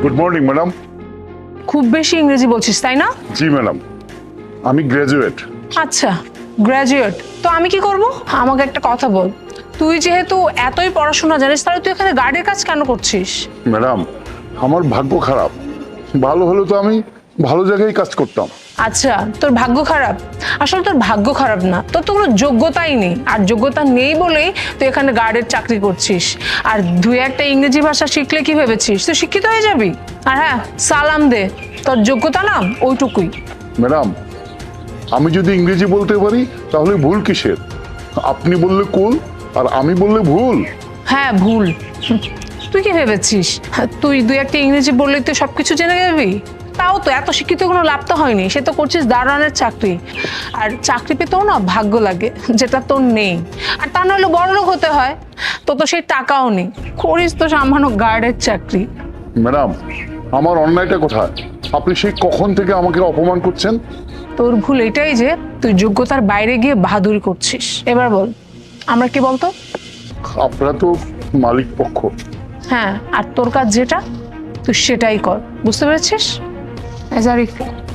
Good morning madam. খুব বেশি ইংরেজি বলছিস তাই না? জি ম্যাডাম, আমি গ্র্যাজুয়েট। আচ্ছা, গ্র্যাজুয়েট। তো আমি কি করব? আমাকে একটা কথা বল, তুই যেহেতু এতই পড়াশোনা জানিস তাহলে তুই এখানে গার্ডের কাজ কেন করছিস? ম্যাডাম, আমার ভাগ্য খারাপ। ভালো হলে তো আমি ভালো জায়গায় কাজ করতাম। আচ্ছা, তোর ভাগ্য খারাপ? আসলে তোর ভাগ্য খারাপ না, তোর তো কোনো যোগ্যতাই নেই, আর যোগ্যতা নেই বলেই তুই এখানে গার্ডের চাকরি করছিস। আর দুই একটা ইংরেজি ভাষা শিখলে কি ভেবেছিস তুই শিক্ষিত হয়ে যাবি? আর হ্যাঁ, সালাম দে, তোর যোগ্যতা না ওইটুকুই। ম্যাডাম, আমি যদি ইংরেজি বলতে পারি তাহলে ভুল কিসের? আপনি বললে কুল আর আমি বললে ভুল। হ্যাঁ, ভুল। তুই কি ভেবেছিস তুই দুই একটা ইংরেজি বললে তুই সবকিছু জেনে যাবি? তাও তো এত শিক্ষিত কোনো লাভ তো হয়নি, সে তো করছিস দারোয়ানের চাকরি। আর চাকরি পেতেও না ভাগ্য লাগে, যেটা তোর নেই। আর তা নাহলে বড়লোক হতে হয়, তো তো সেই টাকাও নেই, করিস তো সামান্য গার্ডের চাকরি। ম্যাডাম, আমার অন্যায়টা কোথায়? আপনি সেই কখন থেকে আমাকে অপমান করছেন? তোর ভুল এটাই যে তুই যোগ্যতার বাইরে গিয়ে বাহাদুরি করছিস। এবার বল, আমরা কি বলতো? আপনারা তো মালিক পক্ষ। হ্যাঁ, আর তোর কাজ যেটা তুই সেটাই কর, বুঝতে পেরেছিস?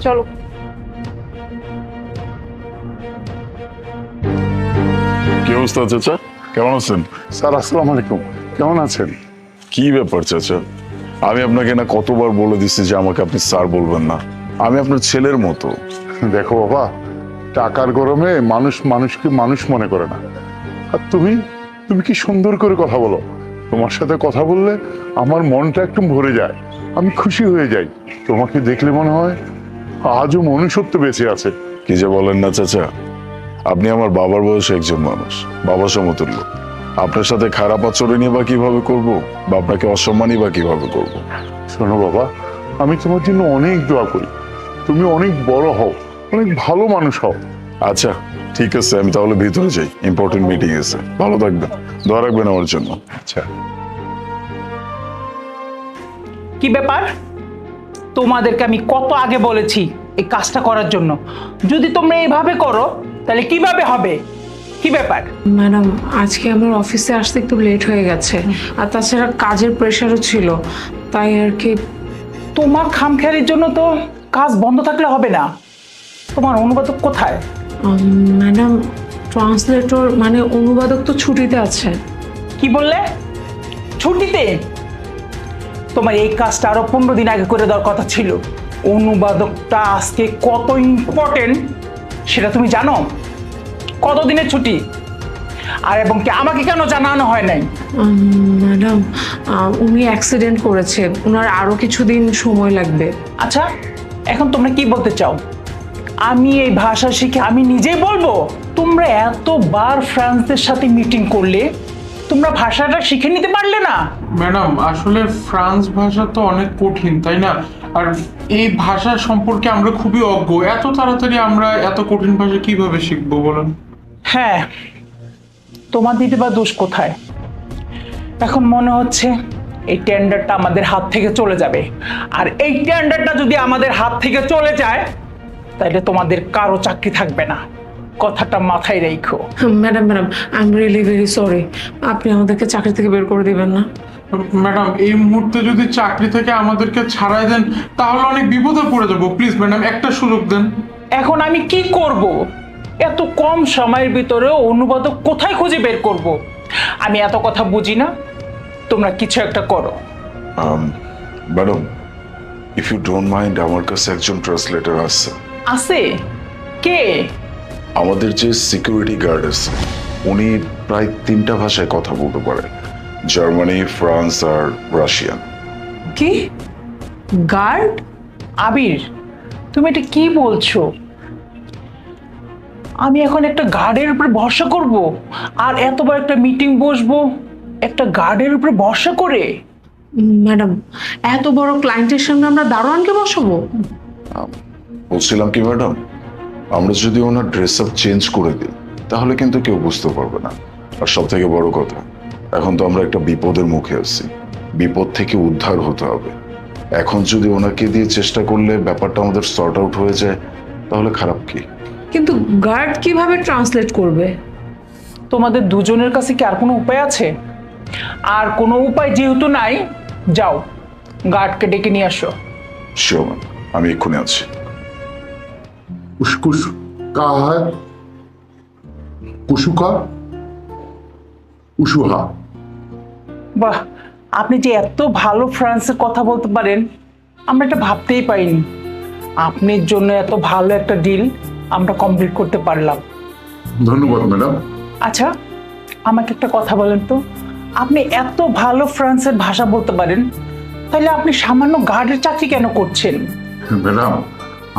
চলো। কি অবস্থা চাচা, কেমন আছেন? স্যার আসসালামু আলাইকুম, কেমন আছেন? কি ব্যাপার চাচা, আমি আপনাকে না কতবার বলে দিচ্ছি যে আমাকে আপনি স্যার বলবেন না, আমি আপনার ছেলের মতো। দেখো বাবা, টাকার গরমে মানুষ মানুষকে মানুষ মনে করে না। আর তুমি তুমি কি সুন্দর করে কথা বলো। তোমার সাথে কথা বললে আমার মনটা একটু ভরে যায়, আমি খুশি হয়ে যাই। তোমাকে দেখলে মনে হয় আজও মনুষ্যত্ব বেঁচে আছে। কি যে বলেন না চাচা, আপনি আমার বাবার বয়সে একজন মানুষ, বাবা সমতুল্য। আপনার সাথে খারাপ আচরণই বা কিভাবে করব, বা আপনাকে অসম্মানই বা কিভাবে করব? শোনো বাবা, আমি তোমার জন্য অনেক দোয়া করি, তুমি অনেক বড় হও, অনেক ভালো মানুষ হও। আচ্ছা ঠিক আছে, আমি তাহলে ভিতরে যাই, ইম্পর্টেন্ট মিটিং আছে। ভালো থাকবেন, দোয়া রাখবেন আমার জন্য। আচ্ছা। কি ব্যাপার? তোমাদেরকে আমি কত আগে বলেছি এই কাজটা করার জন্য, যদি তোমরা এইভাবে করো তাহলে কিভাবে হবে? কি ব্যাপার? ম্যাডাম, আজকে আমার অফিসে আসতে একটু লেট হয়ে গেছে, আর তাছাড়া কাজের প্রেশারও ছিল, তাই আর কি। তোমার খামখেয়ালির জন্য তো কাজ বন্ধ থাকলে হবে না। তোমার অনুবাদক কোথায়? ম্যাডাম, ট্রান্সলেটর মানে অনুবাদক তো ছুটিতে আছে। কি বললে? ছুটিতে? তোমার এই কাজটা আরো 15 দিন আগে করে দেওয়ার কথা ছিল। অনুবাদকটা আজকে কত ইম্পর্টেন্ট সেটা তুমি জানো? কতদিনের ছুটি? আর এবং কি আমাকে কেন জানানো হয় নাই? ম্যাডাম, উনি অ্যাক্সিডেন্ট করেছে, ওনার আরো কিছুদিন সময় লাগবে। আচ্ছা, এখন তোমরা কি বলতে চাও? আমি এই ভাষা শিখে আমি নিজেই বলবো? তোমরা এতবার ফ্রান্সদের সাথে মিটিং করলে তোমরা ভাষাটা শিখে নিতে পারলে না? ম্যাডাম, আসলে ফ্রান্স ভাষা তো অনেক কঠিন, তাই না? আর এই ভাষা সম্পর্কে আমরা খুবই অজ্ঞ। এত তাড়াতাড়ি আমরা এত কঠিন ভাষা কিভাবে শিখবো বলেন? হ্যাঁ, তোমার দিতে বা দোষ কোথায়? এখন মনে হচ্ছে এই টেন্ডারটা আমাদের হাত থেকে চলে যাবে, আর এই টেন্ডারটা যদি আমাদের হাত থেকে চলে যায় তাহলে তোমাদের কারো চাকরি থাকবে না। কথাটা মাথায় রেখো। Madam, I am really very sorry, আপনি আমাদেরকে চাকরি থেকে বের করে দিবেন না। ম্যাডাম, এই মুহূর্তে যদি চাকরি থেকে আমাদেরকে ছাড়াই দেন তাহলে অনেক বিপদে পড়ে যাবো। প্লিজ ম্যাডাম, একটা সুযোগ দেন। এখন আমি কি করব? এত কম সময়ের ভিতরে অনুবাদক কোথায় খুঁজে বের করব? আমি এত কথা বুঝি না, তোমরা কিছু একটা করো। Madam, if you don't mind, আমার কাছে একজন ট্রান্সলেটর আছে। আছে? কে? আমাদের যে সিকিউরিটি গার্ড আছে, উনি প্রায় 3টা ভাষায় কথা বলতে পারে, জার্মানি, ফ্রান্স আর রাশিয়ান। কি? গার্ড? আবির, তুমি এটা কি বলছো? আমি এখন একটা গার্ডের উপর ভরসা করব? আর এতবার একটা মিটিং বসবো একটা গার্ডের উপর ভরসা করে? ম্যাডাম, এত বড় ক্লায়েন্টের সামনে আমরা দারোয়ানকে বসাবো? বলছিলাম কি ম্যাডাম, আমরা যদি ওনার ড্রেস আপ চেঞ্জ করে দিই তাহলে কিন্তু কেউ বুঝতে পারবে না। আর সব থেকে বড় কথা, এখন তো আমরা একটা বিপদের মুখে আছি, বিপদ থেকে উদ্ধার হতে হবে। এখন যদি ওনাকে দিয়ে চেষ্টা করলে ব্যাপারটা আমাদের সর্ট আউট হয়ে যায় তাহলে খারাপ কি? কিন্তু গার্ড কিভাবে ট্রান্সলেট করবে? তোমাদের দুজনের কাছে কি আর কোনো উপায় আছে? আর কোনো উপায় যেহেতু নাই, যাও গার্ডকে ডেকে নিয়ে আসো। শিওর ম্যাম, আমি এক্ষুনি আছি। कुछ कहा है कुशुका उशुहा। বাহ, আপনি যে এত ভালো ফ্রান্সের কথা বলতে পারেন আমরা এটা ভাবতেই পারিনি। আপনার জন্য এত ভালো একটা ডিল আমরা কমপ্লিট করতে পারলাম। ধন্যবাদ ম্যাডাম। আচ্ছা, আমাকে একটা কথা বলেন তো, আপনি এত ভালো ফ্রান্সের ভাষা বলতে পারেন, তাহলে আপনি সামান্য গার্ডের চাকরি কেন করছেন? ম্যাডাম,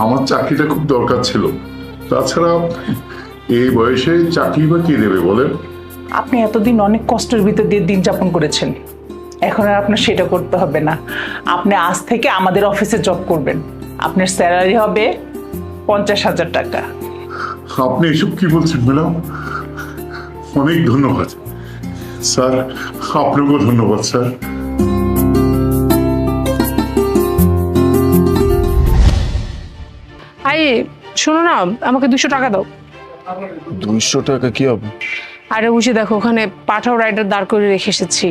আমার চাকরিটা খুব দরকার ছিল। তাছাড়া এই বয়সে চাকরি বা কি দেবে বলেন? আপনি এতদিন অনেক কষ্টের ভিতর দিয়ে দিন যাপন করেছেন, এখন আর আপনার সেটা করতে হবে না। আপনি আজ থেকে আমাদের অফিসে জব করবেন, আপনার স্যালারি হবে 50,000 টাকা। আপনি এসব কি বলছেন ম্যাডাম? অনেক ধন্যবাদ স্যার, আপনাকেও ধন্যবাদ স্যার। আই শোনো না, আমাকে 200 টাকা দাও। 200 টাকা কি হবে? আরে বুঝে দেখো, ওখানে পাঠাও রাইডার দাঁড় করে রেখে এসেছি।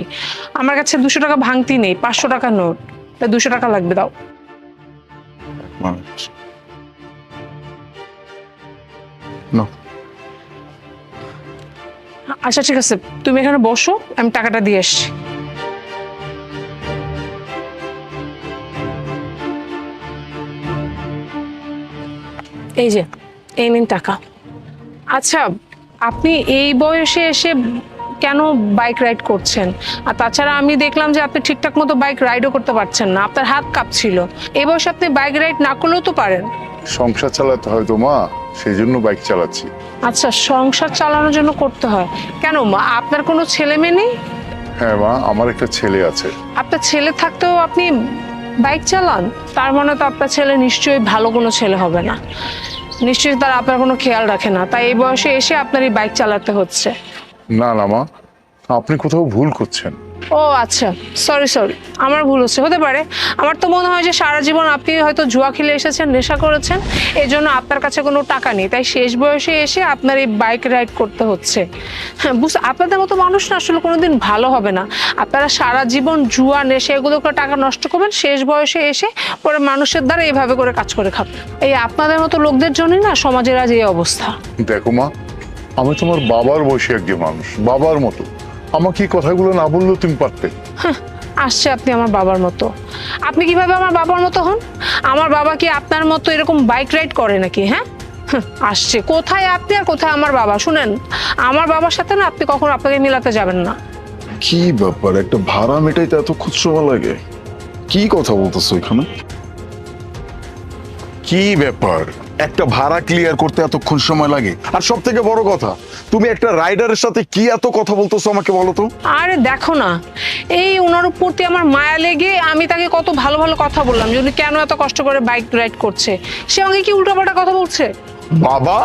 আমার কাছে 200 টাকা ভাঙতি নেই, 500 টাকা নোট, তাই 200 টাকা লাগবে, দাও। না, আচ্ছা ঠিক আছে, তুমি এখানে বসো, আমি টাকাটা দিয়ে আসছি। এই যে, এই নিন টাকা। আচ্ছা, আপনি এই বয়সে এসে কেন বাইক রাইড করছেন? আর তাছাড়া আমি দেখলাম যে আপনি ঠিকঠাক মতো বাইক রাইডও করতে পারছেন না, আপনার হাত কাঁপছিল। এই বয়সে আপনি বাইক রাইড না করলেও তো পারেন। সংসার চালাতে হয় তো মা, সেই জন্য বাইক চালাচ্ছি। আচ্ছা, সংসার চালানোর জন্য করতে হয়। কেন মা, আপনার কোনো ছেলে মেয়ে নেই? হ্যাঁ মা, আমার একটা ছেলে আছে। আপনার ছেলে থাকতেও আপনি বাইক চালান? তার মানে তো আপনার ছেলে নিশ্চয়ই ভালো কোনো ছেলে হবে না, নিশ্চয়ই তার আপনার কোনো খেয়াল রাখে না, তাই এই বয়সে এসে আপনার এই বাইক চালাতে হচ্ছে। না না মা, আপনি কোথাও ভুল করছেন। ও আচ্ছা, সরি সরি, আমার ভুল হচ্ছে, হতে পারে। আমার তো মনে হয় যে সারা জীবন আপনি হয়তো জুয়া খেলে এসেছেন, নেশা করেছেন, এই জন্য আপনার কাছে কোনো টাকা নেই, তাই শেষ বয়সে এসে আপনার এই বাইক রাইড করতে হচ্ছে। হ্যাঁ বুঝতে, আপনাদের মতো মানুষ না আসলে কোনোদিন ভালো হবে না। আপনারা সারা জীবন জুয়া নেশা এগুলো করে টাকা নষ্ট করবেন, শেষ বয়সে এসে পরে মানুষের দ্বারা এইভাবে করে কাজ করে খাবেন। এই আপনাদের মতো লোকদের জন্যই না সমাজের আজ এই অবস্থা। দেখো মা, আমি তোমার বাবার বয়সী একজন মানুষ, বাবার মতো। আমাকে এই কথাগুলো না বললেও তুমি পারতে। আসছে আপনি আমার বাবার মতো। আপনি কিভাবে আমার বাবার মতো হন? আমার বাবা কি আপনার মতো এরকম বাইক রাইড করে নাকি? হ্যাঁ, আসছে। কোথায় আপনি আর কোথায় আমার বাবা? শুনেন, আমার বাবার সাথে না আপনি কখনো আপনাকে মিলাতে যাবেন না। কি ব্যাপার, একটা ভাড়া মেটাইতে এতক্ষণ সময় লাগে? কি কথা বলতেছো এখানে? কি ব্যাপার, একটা ভাড়া ক্লিয়ার করতে এতক্ষণ সময় লাগে? আর সব থেকে বড় কথা, তুমি একটা রাইডারের সাথে কি এত কথা বলতেছো আমাকে বলো তো? আরে দেখো না, এই ওনার প্রতি আমার মায়া লেগে আমি তাকে কত ভালো ভালো কথা বললাম যে উনি কেন এত কষ্ট করে বাইক রাইড করছে, সে আমাকে কি উল্টাপাল্টা কথা বলছে। বাবা,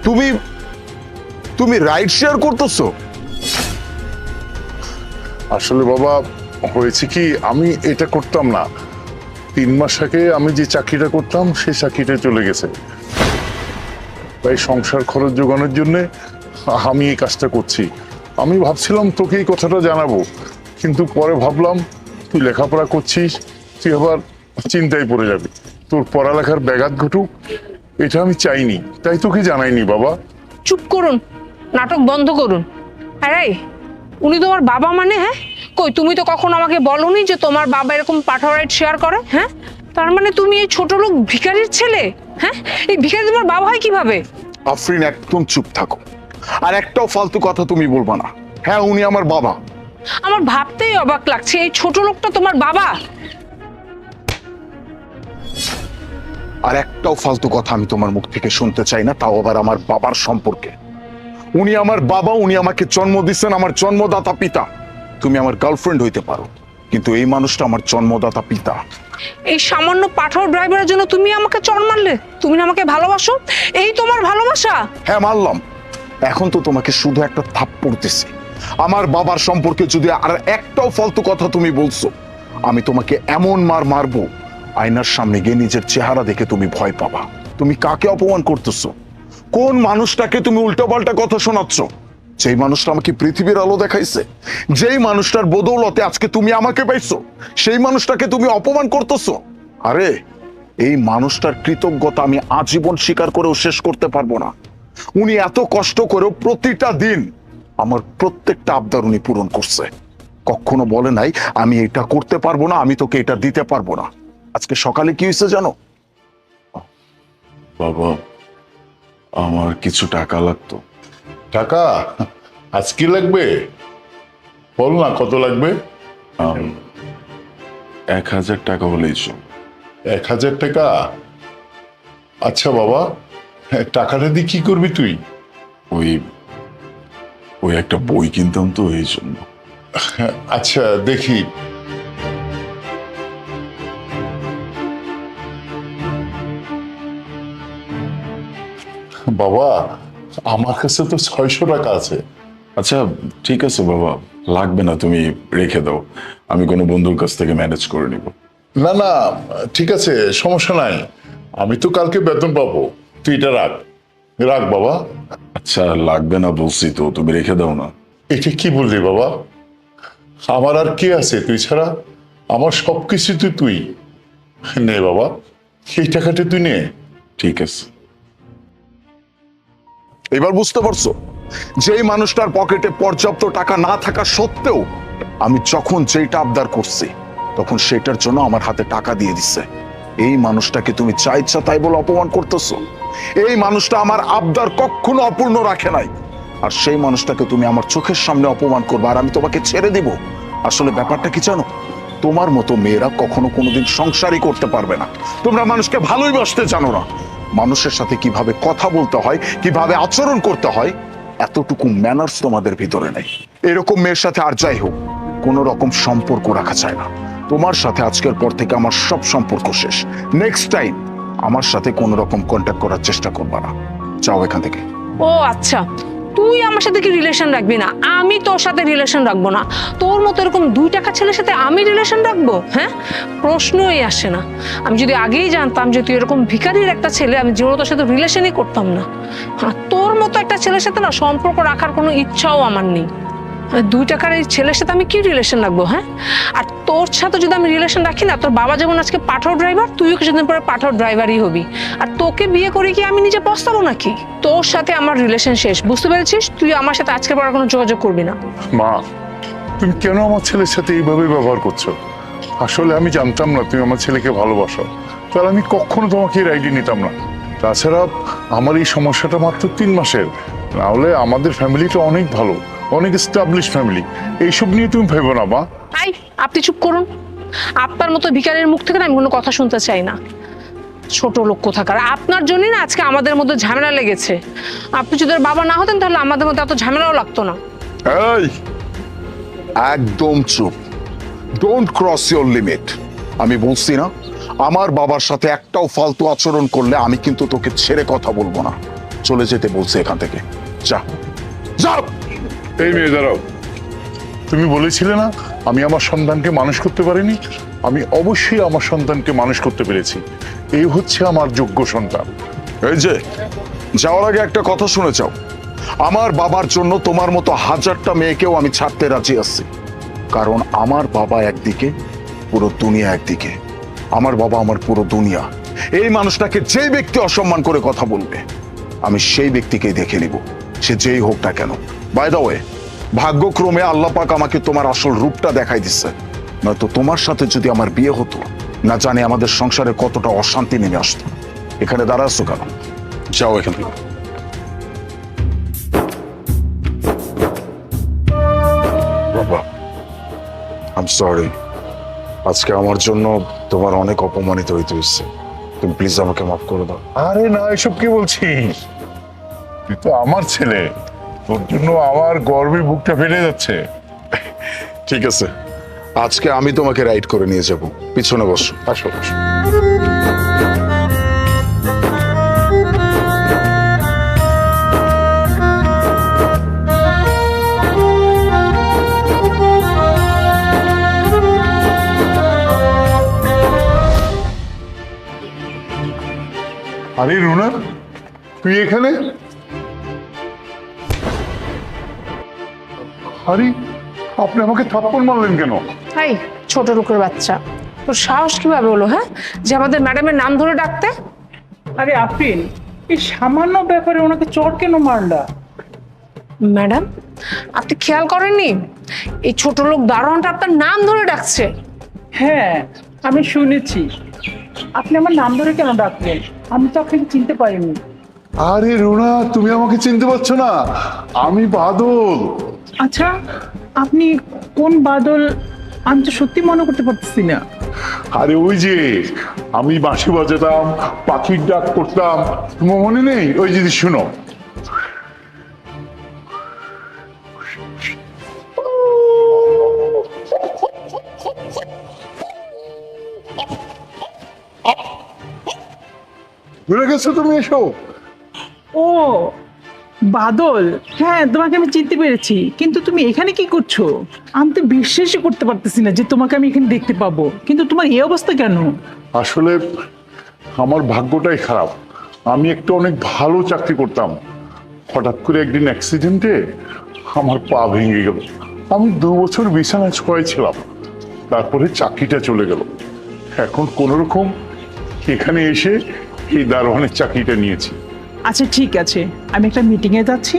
তুমি তুমি রাইড শেয়ার করতেছো? আসলে বাবা, হয়েছে কি, আমি এটা করতাম না। 3 মাস আগে আমি যে চাকরিটা করতাম সেই চাকরিটা চলে গেছে, তাই সংসার খরচ জোগানোর জন্য আমি এই কাজটা করছি। আমি ভাবছিলাম তোকে এই কথাটা জানাবো, কিন্তু পরে ভাবলাম তুই লেখাপড়া করছিস, তুই আবার চিন্তায় পড়ে যাবি, তোর পড়ালেখার ব্যাঘাত ঘটুক, এটা আমি চাইনি, তাই তোকে জানাইনি বাবা। চুপ করুন, নাটক বন্ধ করুন। আরে উনি তোমার বাবা মানে? হ্যাঁ, কই তুমি তো কখনো আমাকে বলোনি যে তোমার বাবা এরকম পাঠা রাইড শেয়ার করে। হ্যাঁ, তার মানে তুমি এই ছোট লোক ভিখারির ছেলে? হ্যাঁ, এই ভিখারি তোমার বাবা হয় কিভাবে? আফরিন, একদম চুপ থাকো, আর একটাও ফালতু কথা তুমি বলবা না। হ্যাঁ, উনি আমার বাবা। আমার ভাবতেই অবাক লাগছে, এই ছোট লোকটা তোমার বাবা। আর একটাও ফালতু কথা আমি তোমার মুখ থেকে শুনতে চাই না, তাও আবার আমার বাবার সম্পর্কে। উনি আমার বাবা, উনি আমাকে জন্ম দিচ্ছেন, আমার জন্মদাতা পিতা। তুমি আমার গার্লফ্রেন্ড হইতে পারো, কিন্তু এই মানুষটা আমার জন্মদাতা পিতা। এই সামান্য পাঠাও ড্রাইভারের জন্য তুমি আমাকে চড় মারলে? তুমি না আমাকে ভালোবাসো? এই তোমার ভালোবাসা? হ্যাঁ মারলাম, এখন তো তোমাকে শুধু একটা থাপ্পড় দিছি। আমার বাবার সম্পর্কে যদি আর একটাও ফালতু কথা তুমি বলছো, আমি তোমাকে এমন মার মারবো, আয়নার সামনে গিয়ে নিজের চেহারা দেখে তুমি ভয় পাবা। তুমি কাকে অপমান করতেছো? কোন মানুষটাকে তুমি উল্টোপাল্টা কথা শোনাচ্ছ? যেই মানুষটা আমাকে পৃথিবীর আলো দেখাইছে, যেই মানুষটার বদৌলতে আজকে তুমি আমাকে পাইছো, সেই মানুষটাকে তুমি অপমান করতেছো। আরে এই মানুষটার কৃতজ্ঞতা আমি আজীবন স্বীকার করেও শেষ করতে পারবো না। উনি এত কষ্ট করেও প্রতিটা দিন আমার প্রত্যেকটা আবদার উনি পূরণ করছে। কখনো বলে নাই আমি এটা করতে পারবো না, আমি তোকে এটা দিতে পারবো না। আজকে সকালে কি হয়েছে জানো? বাবা, আমার কিছু টাকা লাগতো। টাকা আজ কি লাগবে বল না, কত লাগবে? 1000 টাকা হলেই চল। 1000 টাকা? আচ্ছা বাবা, টাকাটা দিয়ে কি করবি তুই? ওই ওই একটা বই কিনতাম তো, এই জন্য। আচ্ছা দেখি। বাবা, আমার কাছে তো 600 টাকা আছে। আচ্ছা ঠিক আছে বাবা, লাগবে না, তুমি রেখে দাও, আমি কোনো বন্ধুর কাছ থেকে ম্যানেজ করে নিব। না না, ঠিক আছে, সমস্যা নাই। আমি তো কালকে বেতন পাবো, তুই এটা রাখ। রাখ বাবা। আচ্ছা লাগবে না বলছি তো, তুমি রেখে দাও না। এটা কি বললি বাবা? আমার আর কে আছে তুই ছাড়া? আমার সবকিছু তুই। নে বাবা, এই টাকাটা তুই নে। ঠিক আছে। এবার বুঝতে পারছো, যেই মানুষটার পকেটে পর্যাপ্ত টাকা না থাকা সত্ত্বেও আমি যখন যেইটা আবদার করছি তখন সেটার জন্য আমার হাতে টাকা দিয়ে দিচ্ছে। এই মানুষটাকে তুমি যা ইচ্ছা তাই বলে অপমান করতেছো। এই মানুষটা আমার আবদার কখনো অপূর্ণ রাখে নাই, আর সেই মানুষটাকে তুমি আমার চোখের সামনে অপমান করবে আর আমি তোমাকে ছেড়ে দিব? আসলে ব্যাপারটা কি জানো, তোমার মতো মেয়েরা কখনো কোনোদিন সংসারই করতে পারবে না। তোমরা মানুষকে ভালোই বাসতে জানো না, মানুষের সাথে কিভাবে কথা বলতে হয়, কিভাবে আচরণ করতে হয়, এতটুকু ম্যানার্স তোমাদের ভিতরে নেই। এরকম মেয়ের সাথে আর যাই হোক কোন রকম সম্পর্ক রাখা যায় না। তোমার সাথে আজকের পর থেকে আমার সব সম্পর্ক শেষ। নেক্সট টাইম আমার সাথে কোন রকম কন্ট্যাক্ট করার চেষ্টা করবা না। যাও এখান থেকে। ও আচ্ছা, তুই আমার সাথে কি রিলেশন রাখবি না? আমি তোর সাথে রিলেশন রাখবো না? তোর মতো এরকম 2 টাকা ছেলের সাথে আমি রিলেশন রাখবো? হ্যাঁ, প্রশ্নই আসে না। আমি যদি আগেই জানতাম যে তুই এরকম ভিখারির একটা ছেলে, আমি জীবনে তোর সাথে রিলেশনই করতাম না। আর তোর মতো একটা ছেলের সাথে না সম্পর্ক রাখার কোনো ইচ্ছাও আমার নেই। 2 টাকার এই ছেলের সাথে আমি কি রিলেশন রাখবো? হ্যাঁ, আর তোর সাথে যদি আমি রিলেশন রাখি না, তোর বাবা যেমন আজকে পাঠাও ড্রাইভার, তুইও কিছুদিন পরে পাঠাও ড্রাইভারই হবি। আর তোকে বিয়ে করে কি আমি নিজে পস্তাবো নাকি? তোর সাথে আমার রিলেশন শেষ, বুঝতে পেরেছিস? তুই আমার সাথে আজকের পর আর কোনো যোগাযোগ করবি না। মা, তুমি কেন আমার ছেলের সাথে এইভাবে ব্যবহার করছো? আসলে আমি জানতাম না তুমি আমার ছেলেকে ভালোবাসো, তাহলে আমি কখনো তোমাকে এর আইডি নিতাম না। তাছাড়া আমার এই সমস্যাটা মাত্র 3 মাসের, না হলে আমাদের ফ্যামিলিটা অনেক ভালো, অনেক এস্টাবলিশ ফ্যামিলি। এইসব নিয়ে তুমি ভেবো না মা। আই, আপনি চুপ করুন। আপনার মতো ভিখারির মুখ থেকে না আমি কোনো কথা শুনতে চাই না। ছোট লোক কোথাকার, আপনার জন্যই না আজকে আমাদের মধ্যে ঝামেলা লেগেছে। আপনি যদি ওর বাবা না হতেন তাহলে আমাদের মধ্যে এত ঝামেলাও লাগতো না। এই একদম চুপ, ডোন্ট ক্রস ইওর লিমিট। আমি বলছি না, আমার বাবার সাথে একটাও ফালতু আচরণ করলে আমি কিন্তু তোকে ছেড়ে কথা বলবো না। চলে যেতে বলছি এখান থেকে, যা যাও। এই মেয়ে দাঁড়াও, তুমি বলেছিলে না আমি আমার সন্তানকে মানুষ করতে পারিনি? আমি অবশ্যই আমার সন্তানকে মানুষ করতে পেরেছি। এই হচ্ছে আমার যোগ্য সন্তান। এই যে যাওয়ার আগে একটা কথা শুনে যাও, আমার বাবার জন্য তোমার মতো 1000টা মেয়েকেও আমি ছাড়তে রাজি আছি। কারণ আমার বাবা একদিকে, পুরো দুনিয়া একদিকে। আমার বাবা আমার পুরো দুনিয়া। এই মানুষটাকে যে ব্যক্তি অসম্মান করে কথা বলবে আমি সেই ব্যক্তিকেই দেখে নিব, সে যেই হোক না কেন। বাই দ্য ওয়ে, ভাগ্যক্রমে আল্লাহ পাক আমাকে তোমার আসল রূপটা দেখাই দিচ্ছে, নয়তো তোমার সাথে যদি আমার বিয়ে হতো না জানি আমাদের সংসারে কতটা অশান্তি নেমে আসতো। এখানে দাঁড়াচ্ছ কেন? যাও এখান থেকে। বাবা, আই এম সরি, আজকে আমার জন্য তোমার অনেক অপমানিত হইতে হচ্ছে। তুমি প্লিজ আমাকে মাফ করে দাও। আরে না, এসব কি বলছিস? তুই তো আমার ছেলে, তোর জন্য আমার গর্বে বুকটা ফেটে যাচ্ছে। ঠিক আছে, আজকে আমি তোমাকে রাইড করে নিয়ে যাব। পিছনে বসো। আসো আসো। আরে রুনা, তুই এখানে? আরে আপনি আমাকে থাপ্পড় মারলেন কেন? এই ছোট লোকের বাচ্চা, তোর সাহস কিভাবে হলো হ্যাঁ যে আমাদের ম্যাডামের নাম ধরে ডাকতে? আরে আফরিন, এই সামান্য ব্যাপারে ওনাকে চড় কেন মারলা? ম্যাডাম, আপনি খেয়াল করেননি এই ছোট লোক দারোয়ানটা আপনার নাম ধরে ডাকছে? হ্যাঁ, আমি শুনেছি। আপনি আমার নাম ধরে কেন ডাকলেন? আমি তো আপনাকে চিনতে পারিনি। আরে রুনা, তুমি আমাকে চিনতে পারছো না? আমি বাদল। আচ্ছা, আপনি কোন বাদল? আমি তো সত্যি মনে করতে পারতেছি না। আরে ওই যে আমি বাঁশি বাজাতাম, পাখির ডাক করতাম, তোমার মনে নেই? ওই যদি শুনো। ভুলে গেছো তুমি? এসো। ও বাদল, হ্যাঁ তোমাকে আমি চিনতে পেরেছি, কিন্তু তুমি এখানে কি করছো? আমি তো বিশ্বাসই করতে পারতেছি না যে তোমাকে আমি এখানে দেখতে পাবো, কিন্তু তোমার এই অবস্থা কেন? আসলে আমার ভাগ্যটাই খারাপ। আমি একটা অনেক ভালো চাকরি করতাম, হঠাৎ করে একদিন অ্যাক্সিডেন্টে আমার পা ভেঙে গেল। আমি 2 বছর বিছানায় ছিলাম, তারপরে চাকরিটা চলে গেল। এখন কোনো রকম এখানে এসে এই দারোয়ানের চাকরিটা নিয়েছি। আচ্ছা ঠিক আছে, আমি একটা মিটিংয়ে যাচ্ছি,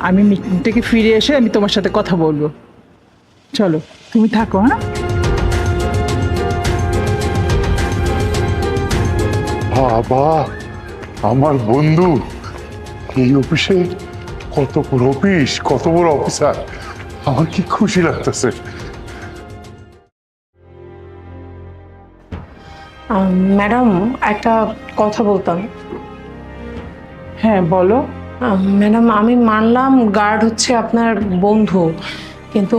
আমি মিটিং থেকে ফিরে এসে আমি তোমার সাথে কথা বলবো। চলো তুমি থাকো। হ্যাঁ, বাবা, আমার বন্ধু এই অফিসে, কত বড় অফিস, কত বড় অফিসার, আমার কি খুশি লাগতেছে। ম্যাডাম, একটা কথা বলতাম। হ্যাঁ বলো। ম্যাডাম, আমি মানলাম গার্ড হচ্ছে আপনার বন্ধু, কিন্তু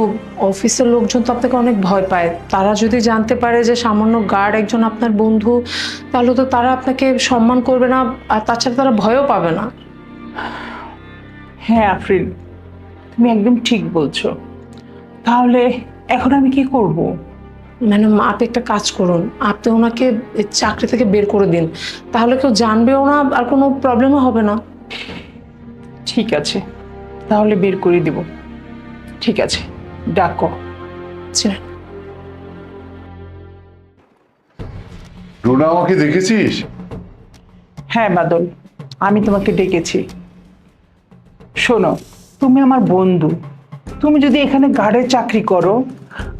অফিসের লোকজন তো আপনাকে অনেক ভয় পায়। তারা যদি জানতে পারে যে সামান্য গার্ড একজন আপনার বন্ধু, তাহলে তো তারা আপনাকে সম্মান করবে না, আর তাছাড়া তারা ভয়ও পাবে না। হ্যাঁ আফরিন, তুমি একদম ঠিক বলছো। তাহলে এখন আমি কি করব? ম্যাডাম, আপনি একটা কাজ করুন, আপনি ওনাকে এই চাকরি থেকে বের করে দিন, তাহলে কেউ জানবেও না আর কোনো প্রবলেমও হবে না। ঠিক আছে, তাহলে বের করে দিব। ঠিক আছে, ডাকো। জি। রুনা, আমাকে দেখেছিস? হ্যাঁ বাদল, আমি তোমাকে ডেকেছি। শোনো, তুমি আমার বন্ধু, তুমি যদি এখানে গার্ডের চাকরি করো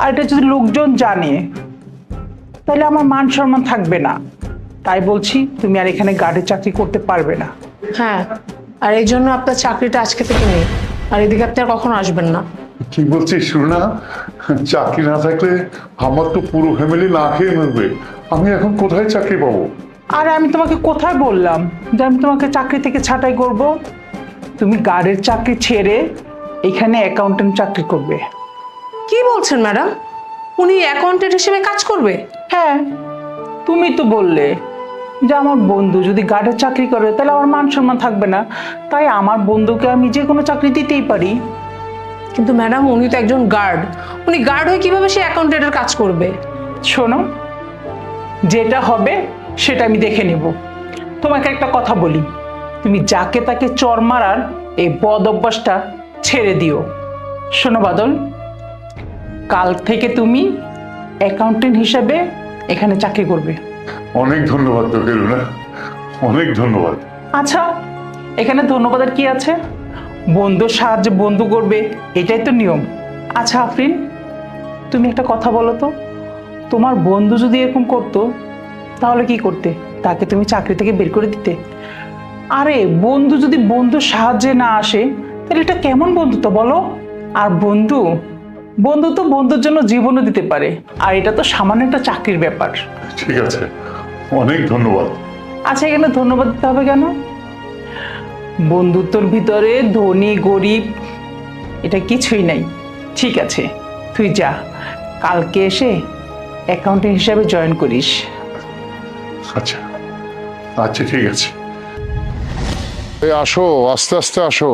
আর এটা যদি লোকজন জানে, তাহলে আমার মান সম্মান থাকবে না। তাই বলছি তুমি আর এখানে গার্ডের চাকরি করতে পারবে না। হ্যাঁ, আর এই জন্য আপনার চাকরিটা আজকে থেকে নেই, আর এদিকে আপনি আর কখনো আসবেন না। কি বলছিস রুনা? চাকরি না থাকলে আমার তো পুরো ফ্যামিলি না খেয়ে মরবে। আমি এখন কোথায় চাকরি পাবো? আর আমি তোমাকে কোথায় বললাম যে আমি তোমাকে চাকরি থেকে ছাঁটাই করব? তুমি গার্ডের চাকরি ছেড়ে এখানে অ্যাকাউন্টেন্ট চাকরি করবে। কি বলছেন ম্যাডাম? উনি অ্যাকাউন্টেন্ট হিসেবে কাজ করবে? হ্যাঁ, তুমি তো বললে যে আমার বন্ধু যদি গার্ডের চাকরি করে তাহলে আমার মান সম্মান থাকবে না, তাই আমার বন্ধুকে আমি যে কোনো চাকরি দিতেই পারি। কিন্তু ম্যাডাম, উনি তো একজন গার্ড, উনি গার্ড হয়ে কিভাবে সে অ্যাকাউন্টেন্টের কাজ করবে? শোনো, যেটা হবে সেটা আমি দেখে নেব। তোমাকে একটা কথা বলি, তুমি যাকে তাকে চর মারার এই বদ অভ্যাসটা ছেড়ে দিও। শোনো বাদল, কাল থেকে তুমি অ্যাকাউন্টেন্ট হিসেবে এখানে চাকরি করবে। অনেক ধন্যবাদ তোকে রুনা, অনেক ধন্যবাদ। আচ্ছা, এখানে ধন্যবাদের কি আছে? বন্ধুর সাহায্যে বন্ধু করবে, এটাই তো নিয়ম। আচ্ছা আফরিন, তুমি একটা কথা বলো তো, তোমার বন্ধু যদি এরকম করতো তাহলে কি করতে? তাকে তুমি চাকরি থেকে বের করে দিতে? আরে বন্ধু যদি বন্ধুর সাহায্যে না আসে তাহলে এটা কেমন বন্ধুত্ব বলো? আর বন্ধু বন্ধু তো বন্ধুর জন্য জীবনও দিতে পারে, আর এটা তো সামান্য একটা চাকরির ব্যাপার। ঠিক আছে, অনেক ধন্যবাদ। আচ্ছা, এখানে ধন্যবাদ দিতে হবে কেন? বন্ধুত্বর ভিতরে ধনী গরিব এটা কিছুই নাই। ঠিক আছে, তুই যা, কালকে এসে অ্যাকাউন্টেন্ট হিসাবে জয়েন করিস। আচ্ছা আচ্ছা, ঠিক আছে। এই আসো, আস্তে আস্তে আসো।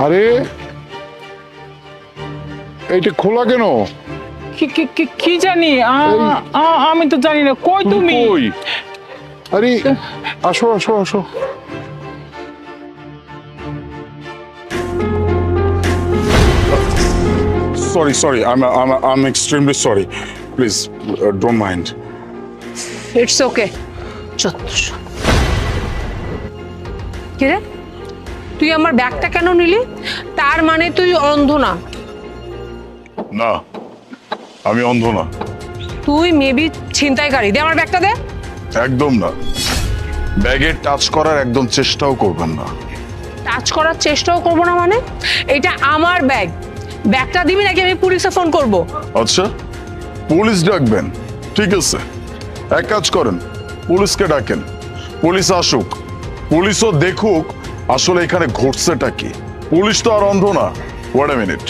আরে এইটা খোলা কেন? কি জানি আমি তো জানি না, কই তুমি? কই? আরে আসো আসো আসো। Sorry, I'm extremely sorry. Please, don't mind. It's okay. কিরে, তুই আমার ব্যাগটা কেন নিলি? তার মানে তুই অন্ধ না? না, আমি অন্ধ না। তুই মেবি ছিনতাইকারী। দে আমার ব্যাগটা দে। একদম না। ব্যাগে টাচ করার একদম চেষ্টাও করবেন না। টাচ করার চেষ্টাও করবো না মানে? এটা আমার ব্যাগ। ব্যাগটা দিবি নাকি আমি পুলিশে ফোন করব? আচ্ছা, পুলিশ ডাকবেন? ঠিক আছে, এক কাজ করেন, পুলিশকে ডাকেন। পুলিশ আসুক, পুলিশও দেখুক আসলে এখানে ঘটছেটা কি। পুলিশ তো আর অন্ধ না। ওয়েট আ মিনিট,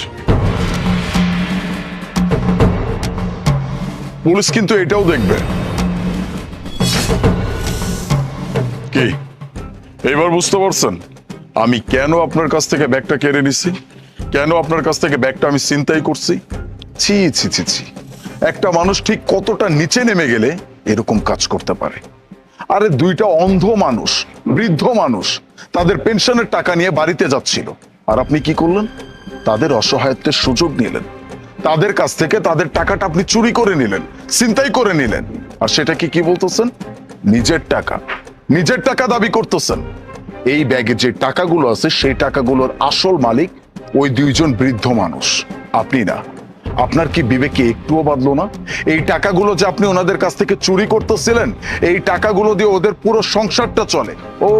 পুলিশ কিন্তু এটাও দেখবে। কি এবার বুঝতে পারছেন আমি কেন আপনার কাছ থেকে ব্যাগটা কেড়ে নিছি? কেন আপনার কাছ থেকে ব্যাগটা আমি ছিনতাই করছি? ছি ছি ছি ছি, একটা মানুষ ঠিক কতটা নিচে নেমে গেলে এরকম কাজ করতে পারে। আরে দুইটা অন্ধ মানুষ, বৃদ্ধ মানুষ, তাদের পেনশনের টাকা নিয়ে বাড়িতে যাচ্ছিল, আর আপনি কি করলেন? তাদের অসহায়ত্বের সুযোগ নিলেন, তাদের কাছ থেকে তাদের টাকাটা আপনি চুরি করে নিলেন, ছিনতাই করে নিলেন। আর সেটা কি বলতেছেন? নিজের টাকা, নিজের টাকা দাবি করতেছেন। এই ব্যাগে যে টাকাগুলো আছে সেই টাকাগুলোর আসল মালিক ওই দুইজন বৃদ্ধ মানুষ, আপনি না। আপনার কি বিবেকে একটুও বাঁধলো না? এই টাকাগুলো যে আপনি ওনাদের কাছ থেকে চুরি করতেছিলেন, এই টাকাগুলো দিয়ে ওদের পুরো সংসারটা চলে। ও,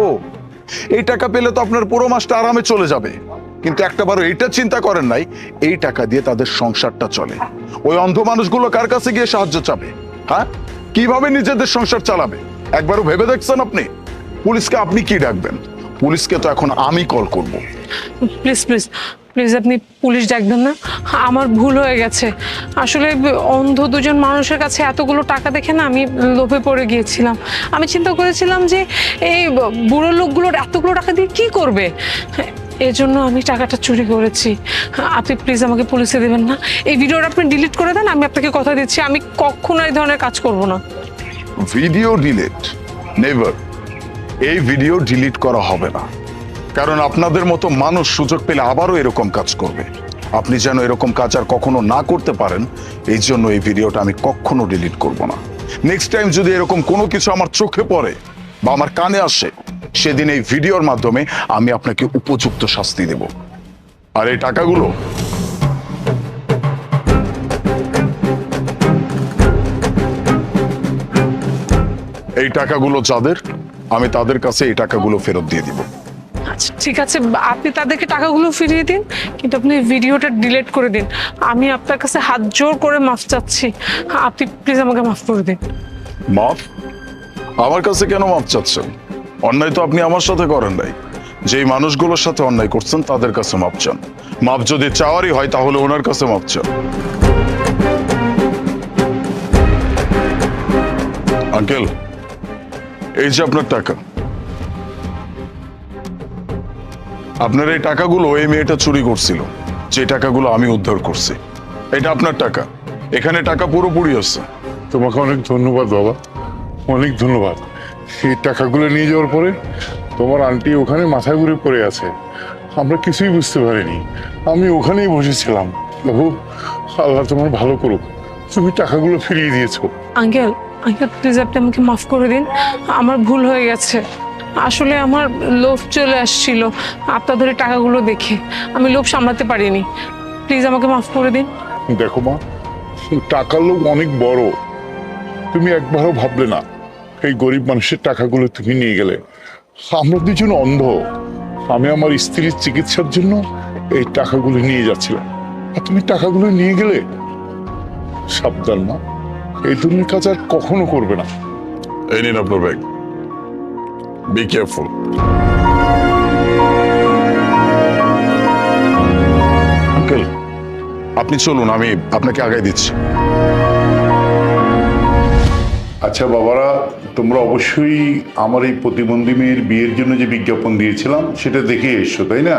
এই টাকা পেলে তো আপনার পুরো মাসটা আরামে চলে যাবে, কিন্তু একটাবারও এটা চিন্তা করেন নাই এই টাকা দিয়ে তাদের সংসারটা চলে। ওই অন্ধ মানুষগুলো কার কাছে গিয়ে সাহায্য চাবে? হ্যাঁ, কিভাবে নিজেদের সংসার চালাবে একবারও ভেবে দেখছেন আপনি? পুলিশকে আপনি কি ডাকবেন? পুলিশকে তো এখন আমি কল করব। প্লিজ প্লিজ প্লিজ আপনি পুলিশ ডাকবেন না। আমার ভুল হয়ে গেছে। আসলে অন্ধ দুজন মানুষের কাছে এতগুলো টাকা দেখে না আমি লোভে পড়ে গিয়েছিলাম। আমি চিন্তা করেছিলাম যে এই বুড়ো লোকগুলোর এতগুলো টাকা দিয়ে কি করবে, এজন্য আমি টাকাটা চুরি করেছি। আপনি প্লিজ আমাকে পুলিশে দেবেন না। এই ভিডিওটা আপনি ডিলিট করে দেন। আমি আপনাকে কথা দিচ্ছি আমি কখনো এই ধরনের কাজ করব না। Video delete? নেভার। এই ভিডিও ডিলিট করা হবে না, কারণ আপনাদের মতো মানুষ সুযোগ পেলে আবারও এরকম কাজ করবে। আপনি যেন এরকম কাজ আর কখনো না করতে পারেন, এই জন্য এই ভিডিওটা আমি কখনো ডিলিট করব না। নেক্সট টাইম যদি এরকম কোনো কিছু আমার চোখে পড়ে বা আমার কানে আসে, সেদিন এই ভিডিওর মাধ্যমে আমি আপনাকে উপযুক্ত শাস্তি দেব। আর এই টাকাগুলো যাদের, আমি তাদের কাছে এই টাকাগুলো ফেরত দিয়ে দিব। আচ্ছা ঠিক আছে, আপনি তাদেরকে টাকাগুলো ফিরিয়ে দিন, কিন্তু আপনি ভিডিওটা ডিলিট করে দিন। আমি আপনার কাছে হাত জোর করে মাফ চাচ্ছি। আপনি প্লিজ আমাকে মাফ করে দিন। মাফ? আমার কাছে কেন মাফ চাচ্ছেন? অন্যায় তো আপনি আমার সাথে করেন নাই। যেই মানুষগুলোর সাথে অন্যায় করছেন তাদের কাছে মাপ চান। মাপ যদি চাওয়ারই হয় তাহলে ওনার কাছে মাপ চান। আঙ্কেল, এই যে আপনার টাকা। আপনার এই টাকাগুলো এই মেয়েটা চুরি করছিল, যে টাকাগুলো আমি উদ্ধার করছি। এটা আপনার টাকা, এখানে টাকা পুরোপুরি আছে। তোমাকে অনেক ধন্যবাদ বাবা, অনেক ধন্যবাদ। এই টাকাগুলো নিয়ে যাওয়ার পরে তোমার আন্টি ওখানে মাথা ঘুরে পড়ে আছে, আমরা কিছুই বুঝতে পারিনি। আমি ওখানেই বসেছিলাম। বাবু, আল্লাহ তোমার ভালো করুক, তুমি টাকাগুলো ফিরিয়ে দিয়েছো। আঙ্কেল, আঙ্কেল প্লিজ আপনি আমাকে মাফ করে দিন। আমার ভুল হয়ে গেছে। আসলে আমার লোভ চলে আসছিল আপনাদের এই টাকাগুলো দেখে, আমি লোভ সামলাতে পারিনি। প্লিজ আমাকে মাফ করে দিন। দেখো মা, টাকার লোভ অনেক বড়, তুমি একবারও ভাবলে না এই গরিব মানুষের টাকাগুলো তুমি নিয়ে গেলে। আমরা দুজন অন্ধ, আমি আমার স্ত্রীর চিকিৎসার জন্য এই টাকাগুলো নিয়ে যাচ্ছিলাম, আর তুমি টাকাগুলো নিয়ে গেলে। সাবধান মা, এই ধরনের কাজ আর কখনো করবে না। এই নিন আপনার ব্যাগ, বি কেয়ারফুল। আঙ্কেল, আপনি চলুন, আমি আপনাকে আগায় দিচ্ছি। আচ্ছা বাবারা, তোমরা অবশ্যই আমার এই প্রতিবন্ধী মেয়ের বিয়ের জন্য যে বিজ্ঞাপন দিয়েছিলাম সেটা দেখে এসছো, তাই না?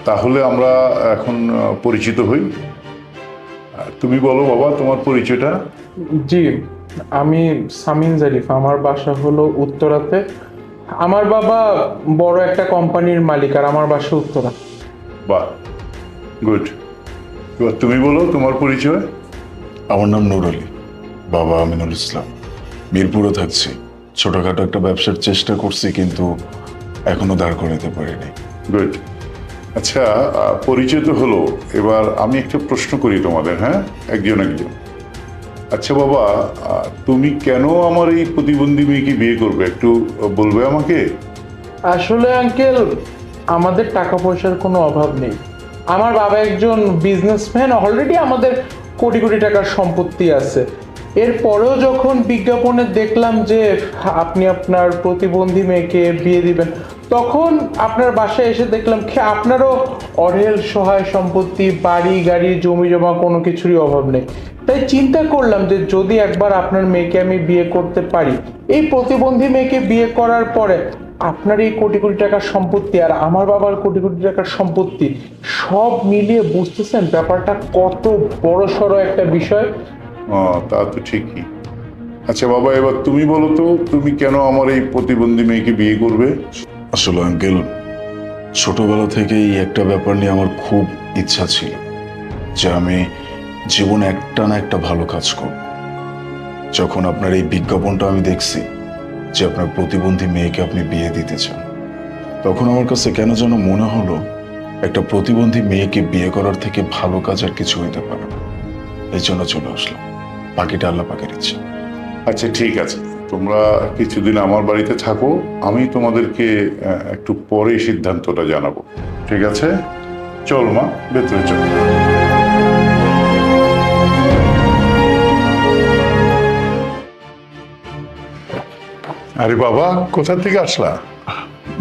তাহলে আমরা এখন পরিচিত হই। তুমি বলো বাবা তোমার পরিচয়টা। জি, আমি সামিন জারিফ, আমার বাসা হলো উত্তরাতে। আমার বাবা বড় একটা কোম্পানির মালিক আর আমার বাসা উত্তরা। বাহ, গুড। এবার তুমি বলো তোমার পরিচয়। আমার নাম নুর আলী, বাবা আমিনুল ইসলাম। মিরপুরে থাকছি। ছোটখাটো একটা ব্যবসার চেষ্টা করছি, কিন্তু এখনো দাঁড় করাতে পারিনি। গুড। আচ্ছা, পরিচয় তো হলো, এবার আমি একটা প্রশ্ন করি তোমাদের, হ্যাঁ, একজন একজন। আচ্ছা বাবা, তুমি কেন আমার এই প্রতিবন্ধী মেয়েকে বিয়ে করবে একটু বলবে আমাকে? আসলে আঙ্কেল, আমাদের টাকা পয়সার কোনো অভাব নেই। আমার বাবা একজন বিজনেসম্যান, অলরেডি আমাদের কোটি কোটি টাকার সম্পত্তি আছে। এরপরেও যখন বিজ্ঞাপনে দেখলাম যে আপনি আপনার প্রতিবন্ধী মেয়েকে বিয়ে দিবেন, তখন আপনার বাসায় এসে দেখলাম কি আপনারও অঢেল সহায় সম্পত্তি, বাড়ি গাড়ি জমি জমা কোনো কিছুরই অভাব নেই। তাই চিন্তা করলাম যে যদি একবার আপনার মেয়েকে আমি বিয়ে করতে পারি, এই প্রতিবন্ধী মেয়েকে বিয়ে করার পরে আপনার এই কোটি কোটি টাকার সম্পত্তি আর আমার বাবার কোটি কোটি টাকার সম্পত্তি সব মিলিয়ে, বুঝতেছেন ব্যাপারটা কত বড় সড়ো একটা বিষয়। তা তো ঠিকই। আচ্ছা বাবা, এবার তুমি বলো তো তুমি কেন আমার এই প্রতিবন্ধী মেয়েকে বিয়ে করবে? আসলে আঙ্কেল, ছোটবেলা থেকেই একটা ব্যাপার নিয়ে আমার খুব ইচ্ছা ছিল যে আমি জীবনে একটা না একটা ভালো কাজ করব। যখন আপনার এই বিজ্ঞাপনটা আমি দেখছি যে আপনার প্রতিবন্ধী মেয়েকে আপনি বিয়ে দিতে চান, তখন আমার কাছে কেন যেন মনে হলো একটা প্রতিবন্ধী মেয়েকে বিয়ে করার থেকে ভালো কাজ আর কিছু হইতে পারে না। এই জন্য চলে আসলাম, বাকিটা আল্লাহ পাকের ইচ্ছা। আচ্ছা ঠিক আছে, তোমরা কিছুদিন আমার বাড়িতে থাকো, আমি তোমাদেরকে একটু পরে সিদ্ধান্তটা জানাবো, ঠিক আছে? চল মা, ভেতরে চল। আরে বাবা, কোথা থেকে আসলা?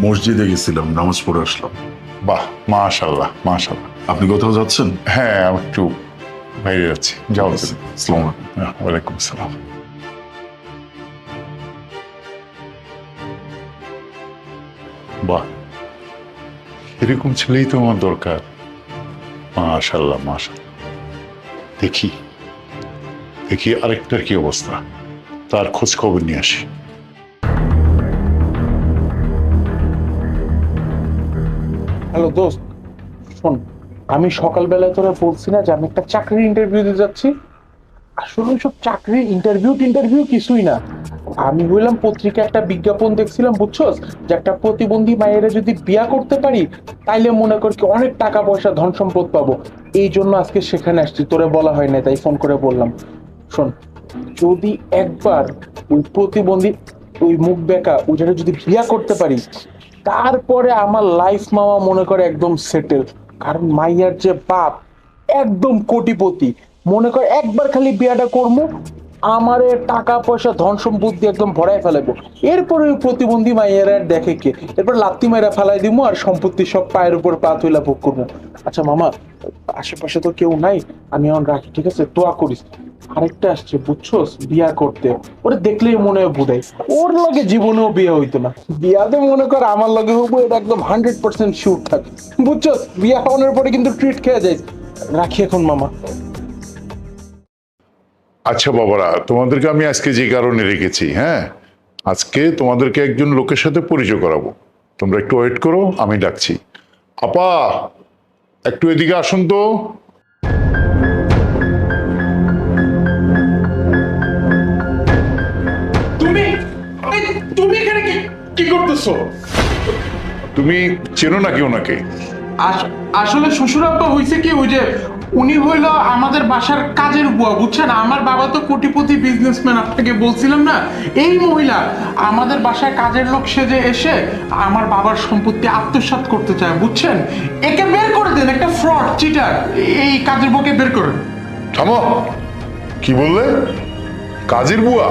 মসজিদে গেছিলাম, নামাজ পড়ে আসলাম। বাহ, মাশাআল্লাহ মাশাআল্লাহ। আপনি কোথাও যাচ্ছেন? হ্যাঁ, আমি একটু বাইরে যাচ্ছি, যাও তুমি। আসসালামু আলাইকুম। ওয়ালাইকুম আসসালাম। বাহ, এরকম ছেলেই তো আমার দরকার। মাশাআল্লাহ মাশাআল্লাহ। দেখি দেখি আরেকটার কি অবস্থা, তার খোঁজ খবর নিয়ে আসি। হ্যালো দোস্ত, শোন, আমি সকালবেলায় তোরা বলছি না যে আমি একটা চাকরির ইন্টারভিউ দিতে যাচ্ছি। আসলে সব চাকরির ইন্টারভিউ কিছুই না। আমি বললাম পত্রিকায় একটা বিজ্ঞাপন দেখছিলাম, বুঝছস, যে একটা প্রতিবন্ধী মায়েরা যদি বিয়া করতে পারি তাইলে মনে কর কি অনেক টাকা পয়সা ধন সম্পদ পাবো। এই জন্য আজকে সেখানে আসছি, তোরে বলা হয় না তাই ফোন করে বললাম। শোন, যদি একবার ওই প্রতিবন্ধী, ওই মুখ বেঁকা ওইটা যদি বিয়া করতে পারি, তারপরে আমার লাইফ মামা মনে করে একদম সেটেল। কারণ মাইয়ার যে বাপ একদম কোটিপতি, মনে করে একবার খালি বিয়াটা করবো, আমারে টাকা পয়সা ধন সম্পত্তি একদম ভরায় ফেলাবো। এরপরে ওই প্রতিবন্ধী মাইয়ারা আর দেখে কে, এরপর লাত্তি মাইরা ফেলাই দিব আর সম্পত্তি সব পায়ের উপর পা তুইলা ভোগ করবো। আচ্ছা মামা, আশেপাশে তো কেউ নাই, আমি এখন রাখি, ঠিক আছে? দোয়া করিস। আরেকটা আসছে, বুঝছস, বিয়া করতে, ওরে দেখলেই মনে হয় বুড়াই, ওর লগে জীবনেও বিয়ে হইতো না। বিয়াতে মনে কর আমার লগে হবো, এটা একদম 100% শিওর থাকে, বুঝছস? বিয়া হওয়ানোর পরে কিন্তু ট্রিট খেয়ে যাই। রাখি এখন মামা। আচ্ছা বাবারা, তোমাদেরকে আমি আজকে যে কারণে রেখেছি, হ্যাঁ, আজকে তোমাদেরকে একজন লোকের সাথে পরিচয় করাবো। তোমরা একটু ওয়েট করো, আমি ডাকছি। আপা, একটু এদিকে আসুন তো। তুমি এখানে কি করতেছো? তুমি চেনো নাকি ওনাকে? আসলে শ্বশুর আব্বা হয়েছে কি, ওই যে উনি হইলো আমাদের বাসার কাজের বুয়া, বুঝছেন? আমার বাবা তো কোটিপতি বিজনেসম্যান, আপনাকে বলছিলাম না। এই মহিলা আমাদের বাসায় কাজের লোক সেজে এসে আমার বাবার সম্পত্তি আত্মসাৎ করতে চায়, বুঝছেন? একে বের করে দেন, একটা ফ্রড চিটার। এই কাজের বউকে বের করেন। থামো, কি বললে? কাজের বুয়া?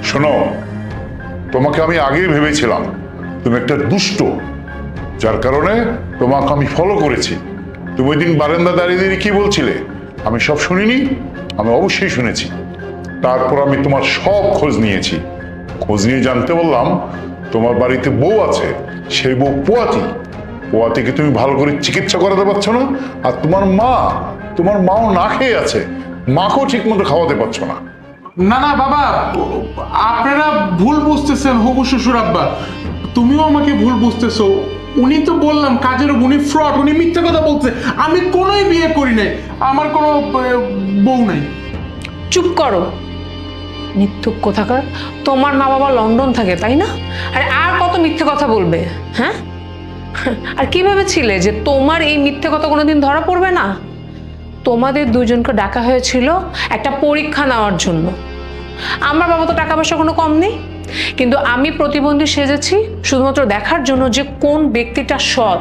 শোনো, তোমাকে আমি আগেই ভেবেছিলাম তুমি একটা দুষ্ট, যার কারণে তোমাকে আমি ফলো করেছি। তুমি ওই দিন বারান্দা দাঁড়িয়ে দাঁড়িয়ে কি বলছিলে আমি সব শুনিনি? আমি অবশ্যই শুনেছি। তারপর আমি তোমার সব খোঁজ নিয়েছি। খোঁজ নিয়ে জানতে বললাম তোমার বাড়িতে বউ আছে, সেই বউ পোয়াতি। পোয়াতিকে তুমি ভালো করে চিকিৎসা করাতে পারছো না, আর তোমার মাও না খেয়ে আছে, মাকেও ঠিক মতো খাওয়াতে পারছো না। না না বাবা, আপনারা ভুল বুঝতেছেন হবু শ্বশুর আব্বা, তুমিও আমাকে ভুল বুঝতেছো। উনি তো বললাম কাজের, উনি ফ্রড, উনি মিথ্যা কথা বলছে। আমি কোনোই বিয়ে করি নাই, আমার কোনো বউ নাই। চুপ করো, মিথ্যুক কোথাকার। তোমার মা বাবা লন্ডন থাকে তাই না? আর কত মিথ্যে কথা বলবে? হ্যাঁ, আর কি ভেবেছিলে যে তোমার এই মিথ্যে কথা কোনোদিন ধরা পড়বে না? তোমাদের দুজনকে ডাকা হয়েছিল একটা পরীক্ষা নেওয়ার জন্য। আমার বাবা তো টাকা পয়সা কোনো কম নেই, কিন্তু আমি প্রতিবন্ধী সেজেছি শুধুমাত্র দেখার জন্য যে কোন ব্যক্তিটা সৎ,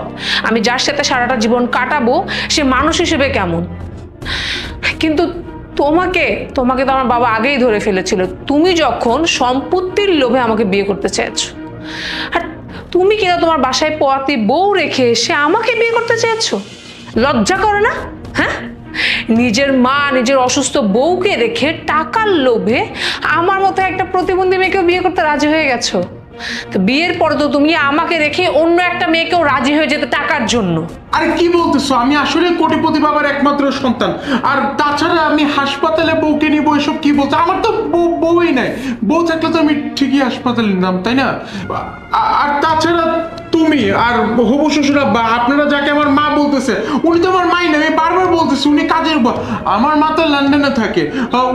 আমি যার সাথে সারাটা জীবন কাটাবো সে মানুষ হিসেবে কেমন। কিন্তু তোমাকে তো আমার বাবা আগেই ধরে ফেলেছিল, তুমি যখন সম্পত্তির লোভে আমাকে বিয়ে করতে চেয়েছো। আর তুমি কিনা তোমার বাসায় পোয়াতি বউ রেখে এসে আমাকে বিয়ে করতে চেয়েছো। লজ্জা করে না? হ্যাঁ, নিজের মা নিজের অসুস্থ বউকে রেখে টাকার লোভে আমার মতো একটা প্রতিবন্ধী মেয়েকেও বিয়ে করতে রাজি হয়ে গেছো। তো বিয়ের পরে তো তুমি আমাকে রেখে অন্য একটা মেয়েকেও রাজি হয়ে যেতে টাকার জন্য। আরে কি বলতেছো, আমি আসলে কোটিপতি বাবার একমাত্র সন্তান। আর তাছাড়া আমি হাসপাতালে বউকে নিব, এসব কি বলছো? আমার তো বউই নাই। বউ থাকলে তো আমি ঠিকই হাসপাতালে নিতাম, তাই না? আর তাছাড়া তুমি আর হবু শ্বশুর আব্বা, আপনারা যাকে আমার মা বলতেছে, উনি তো আমার মাই না। আমি বারবার বলতেছি উনি কাজের বউ। আমার মা তো লন্ডনে থাকে,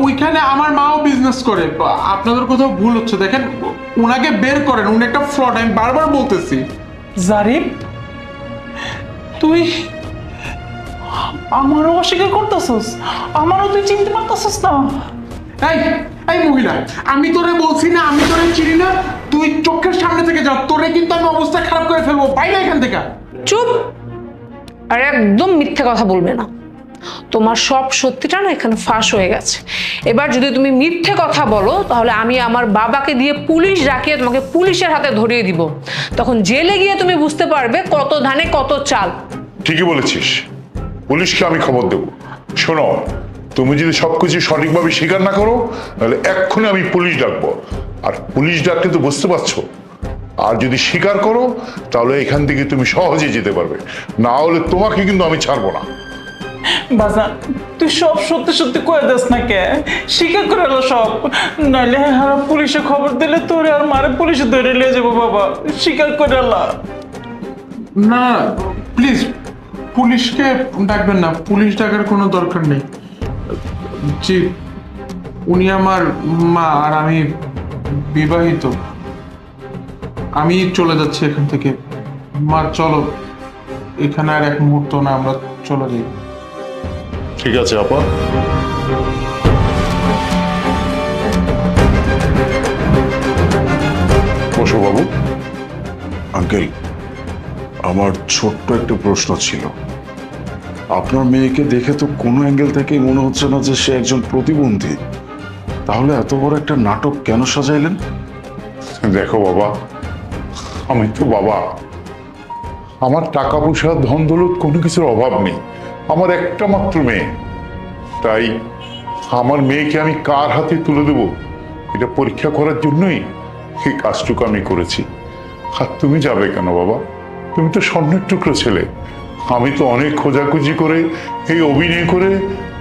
ওইখানে আমার মাও বিজনেস করে। আপনাদের কোথাও ভুল হচ্ছে, দেখেন উনাকে বের করেন, উনি একটা ফ্রড, আমি বারবার বলতেছি। জারিফ, তুই আমারও অস্বীকার করতেছস? আমারও তুই চিনতে পারতেছস না? এই এই মহিলা, আমি তোরে বলছি না আমি তোরে চিনি না, তুই চোখের সামনে থেকে যা, তোরে কিন্তু আমি অবস্থা খারাপ করে ফেলবো। বাইরে এখান থেকে। চুপ, আর একদম মিথ্যে কথা বলবে না। তোমার সব সত্যিটা না এখানে ফাঁস হয়ে গেছে। এবার যদি তুমি মিথ্যে কথা বলো তাহলে আমি আমার বাবাকে দিয়ে পুলিশ ডাকিয়ে তোমাকে পুলিশের হাতে ধরিয়ে দিব। তখন জেলে গিয়ে তুমি বুঝতে পারবে কত ধানে কত চাল। ঠিকই বলেছিস, পুলিশকে আমি খবর দেবো। শোনো, তুমি যদি সবকিছু সঠিকভাবে স্বীকার না করো তাহলে এক্ষুনি আমি পুলিশ ডাকবো। আর পুলিশ ডাকলে তো বুঝতে পারছো, আর যদি স্বীকার করো তাহলে এখান থেকে তুমি সহজে যেতে পারবে, না হলে তোমাকে কিন্তু আমি ছাড়বো না। বাজান, তুই সব সত্যি সত্যি কয়ে দিস না কে? স্বীকার করে এলো সব, নাইলে হারা পুলিশে খবর দিলে তোরে আর মারে পুলিশে ধরে নিয়ে যাবো। বাবা স্বীকার করে এলো। না প্লিজ, পুলিশকে ডাকবেন না, পুলিশ ডাকার কোনো দরকার নেই। জি, উনি আমার মা আর আমি বিবাহিত। আমি চলে যাচ্ছি এখান থেকে। মা চলো, এখানে আর এক মুহূর্ত না, আমরা চলে যাই। ঠিক আছে আপা। বসো বাবু। আঙ্কেল, আমার ছোট্ট একটা প্রশ্ন ছিল। আপনার মেয়েকে দেখে তো কোনো অ্যাঙ্গেল থেকেই মনে হচ্ছে না যে সে একজন প্রতিবন্ধী। তাহলে এত বড় একটা নাটক কেন সাজাইলেন? দেখো বাবা, আমি তো বাবা, আমার টাকা পয়সা ধন দৌলত কোনো কিছুর অভাব নেই। আমার একটা মাত্র মেয়ে, তাই আমার মেয়েকে আমি কার হাতে তুলে দেব এটা পরীক্ষা করার জন্যই এই কাজটুকু আমি করেছি। আর তুমি যাবে কেন বাবা? তুমি তো স্বর্ণের টুকরো ছেলে। আমি তো অনেক খোঁজাখুঁজি করে এই অভিনয় করে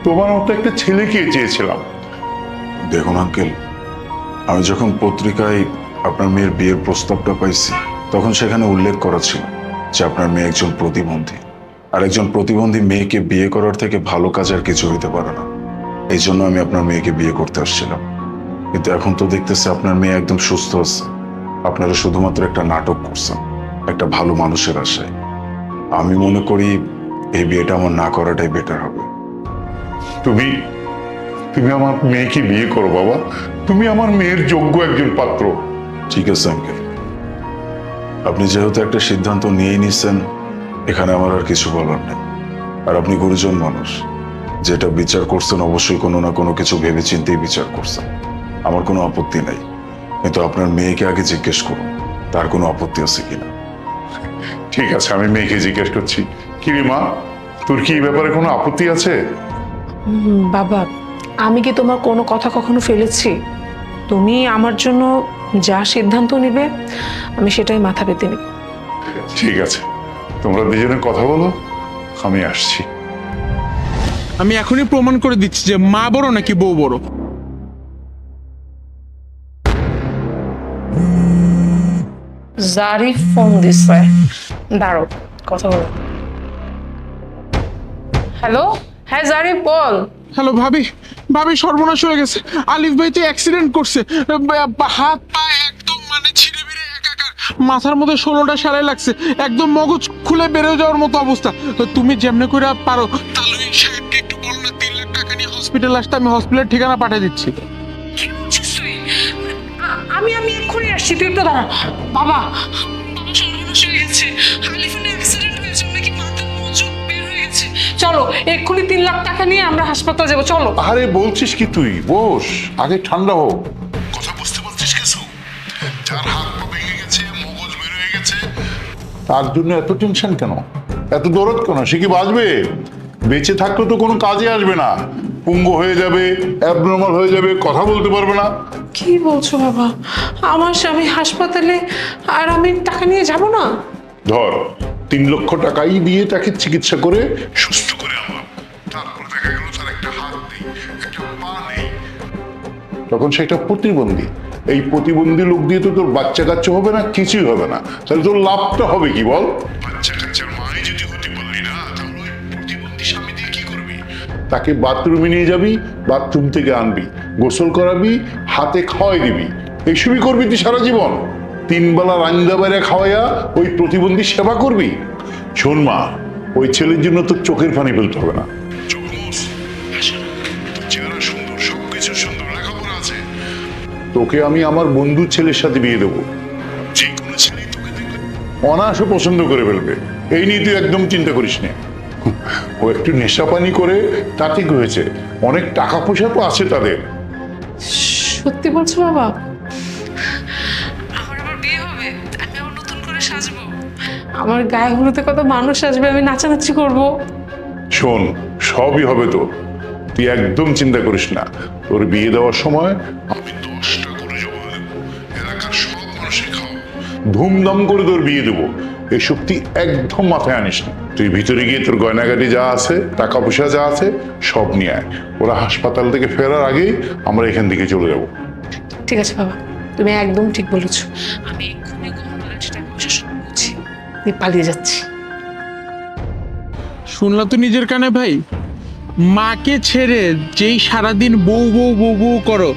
তোমার মতো একটা ছেলেকে চেয়েছিলাম। দেখুন আঙ্কেল, আমি যখন পত্রিকায় আপনার মেয়ের বিয়ের প্রস্তাবটা পাইছি তখন সেখানে উল্লেখ করা ছিল যে আপনার মেয়ে একজন প্রতিবন্ধী, আর একজন প্রতিবন্ধী মেয়েকে বিয়ে করার থেকে ভালো কাজ আর কিছু হইতে পারে না। এই জন্য আমি আপনার মেয়েকে বিয়ে করতে আসছিলাম। কিন্তু এখন তো দেখতেছি আপনার মেয়ে একদম সুস্থ আছে। আপনারা শুধুমাত্র একটা নাটক করছেন একটা ভালো মানুষের আশায়। আমি মনে করি এই বিয়েটা আমার না করাটাই বেটার হবে। তুমি তুমি আমার মেয়েকে বিয়ে করো বাবা, তুমি আমার মেয়ের যোগ্য একজন পাত্র। ঠিক আছে আঙ্কেল, আপনি যেহেতু একটা সিদ্ধান্ত নিয়েই নিচ্ছেন, এখানে আমার আর কিছু বলার নেই। আর আপনি গুরুজন মানুষ, যেটা বিচার করছেন অবশ্যই কোনো না কোনো কিছু ভেবে চিন্তেই বিচার করছেন। আমার কোনো আপত্তি নাই, কিন্তু আপনার মেয়েকে আগে জিজ্ঞেস করুন তার কোনো আপত্তি আছে কিনা। ঠিক আছে, আমি মেয়েকে জিজ্ঞেস করছি। কি রে মা, তোর কি এই ব্যাপারে কোনো আপত্তি আছে? বাবা, আমি কি তোমার কোনো কথা কখনো ফেলেছি? তুমি আমার জন্য যা সিদ্ধান্ত নিবে আমি সেটাই মাথা পেতে নিব। ঠিক আছে, তোমরা দুজনে কথা বলো, আমি আসছি। আমি এখনই প্রমাণ করে দিচ্ছি যে মা বড় নাকি বউ বড়। জারিফ ফোন দিছে, দাঁড়ো কথা বলো। হ্যালো, হ্যাঁ জারিফ বল। হ্যালো ভাবি, ভাবি সর্বনাশ হয়ে গেছে। আলিফ ভাই তো অ্যাক্সিডেন্ট করছে, হাত পা একদম মানে ছিঁড়ে বেড়ে একাকার, মাথার মধ্যে 16টা সেলাই লাগছে, একদম মগজ খুলে বেরো যাওয়ার মতো অবস্থা। তো তুমি যেমনে করে পারো তাহলে সাহেবকে একটু বলো না 3 লাখ টাকা নিয়ে হসপিটাল আসতে, আমি হসপিটালের ঠিকানা পাঠিয়ে দিচ্ছি। কি বলছিস তুই? আমি এক্ষুনি আসছি, তুই একটু দাঁড়া। বাবা, সর্বনাশ হয়ে গেছে, আলিফের অ্যাক্সিডেন্ট হয়েছে, নাকি মাথার মজুদ বের হয়ে গেছে। চলো এক্ষুনি 3 লাখ টাকা নিয়ে আমরা হাসপাতাল যাবো, চলো। আরে বলছিস কি তুই? বস, আগে ঠান্ডা হোক। কথা বুঝতে পারছিস কিছু? যার হাত পা ভেঙে গেছে, মগজ বের হয়ে গেছে, তার জন্য এত টেনশন কেন, এত দরদ কেন? সে কি বাঁচবে? বেঁচে থাকলে তো কোনো কাজে আসবে না, পুঙ্গ হয়ে যাবে, অ্যাবনর্মাল হয়ে যাবে, কথা বলতে পারবে না। কি বলছো বাবা? আমার স্বামী হাসপাতালে আর আমি টাকা নিয়ে যাব না? ধর 3 লক্ষ টাকাই দিয়ে তাকে চিকিৎসা করে সুস্থ করে আনলাম, তারপর দেখা গেল তার একটা হাত নেই, একটা পা নেই, তখন সে একটা প্রতিবন্ধী। এই প্রতিবন্ধী লোক দিয়ে তো তোর বাচ্চা কাচ্চা হবে না, কিছুই হবে না। তাহলে তোর লাভটা হবে কি বল? বাচ্চা কাচ্চার মাই যদি হতে পারলি না, তাহলে ওই প্রতিবন্ধী স্বামী দিয়ে কি করবি? তাকে বাথরুমে নিয়ে যাবি, বাথরুম থেকে আনবি, গোসল করাবি, হাতে খাওয়াই দিবি, এইসবই করবি তুই সারা জীবন। 3 বেলা রান্না বাইরে খাওয়াইয়া ওই প্রতিবন্ধী সেবা করবি? শোন মা, ওই ছেলের জন্য তোর চোখের পানি ফেলতে হবে না। চেহারা সুন্দর, সবকিছু সুন্দর, লেখাপড়া আছে। তোকে আমি আমার বন্ধুর ছেলের সাথে বিয়ে দেবো, যে কোনো ছেলেই তোকে দেখলে অনায়াসে পছন্দ করে ফেলবে। এই নিয়ে তুই একদম চিন্তা করিস না। ও একটু নেশা পানি করে, তাতে কি হয়েছে? অনেক টাকা পয়সা তো আছে তাদের। সত্যি বলছো বাবা? আমার আবার বিয়ে হবে, আমি আবার নতুন করে সাজবো, আমার গায়ে হলুদে কত মানুষ আসবে, আমি নাচানাচি করব। শোন, সবই হবে তো, তুই একদম চিন্তা করিস না। তোর বিয়ে দেওয়ার সময় আমি 10টা করে জমা দেবো, এলাকার সব মানুষের খাওয়াবো, ধুমধাম করে তোর বিয়ে দেবো। এসব তুই একদম মাথায় আনিস না। তুই ভিতরে গিয়ে তোর গয়নাগাটি যা আছে, টাকা পয়সা যা আছে, সব নিয়ে আয়। ওরা হাসপাতাল থেকে ফেরার আগেই আমরা এখান থেকে চলে যাব। ঠিক আছে বাবা, তুমি একদম ঠিক বলেছো। আমি এক্ষুনি গহনাগাটি টাকা পয়সা সব বুঝি, আমি পালিয়ে যাচ্ছি। শুনলা তো নিজের কানে ভাই, মাকে ছেড়ে যেই সারাদিন বউ বউ বউ বউ করো,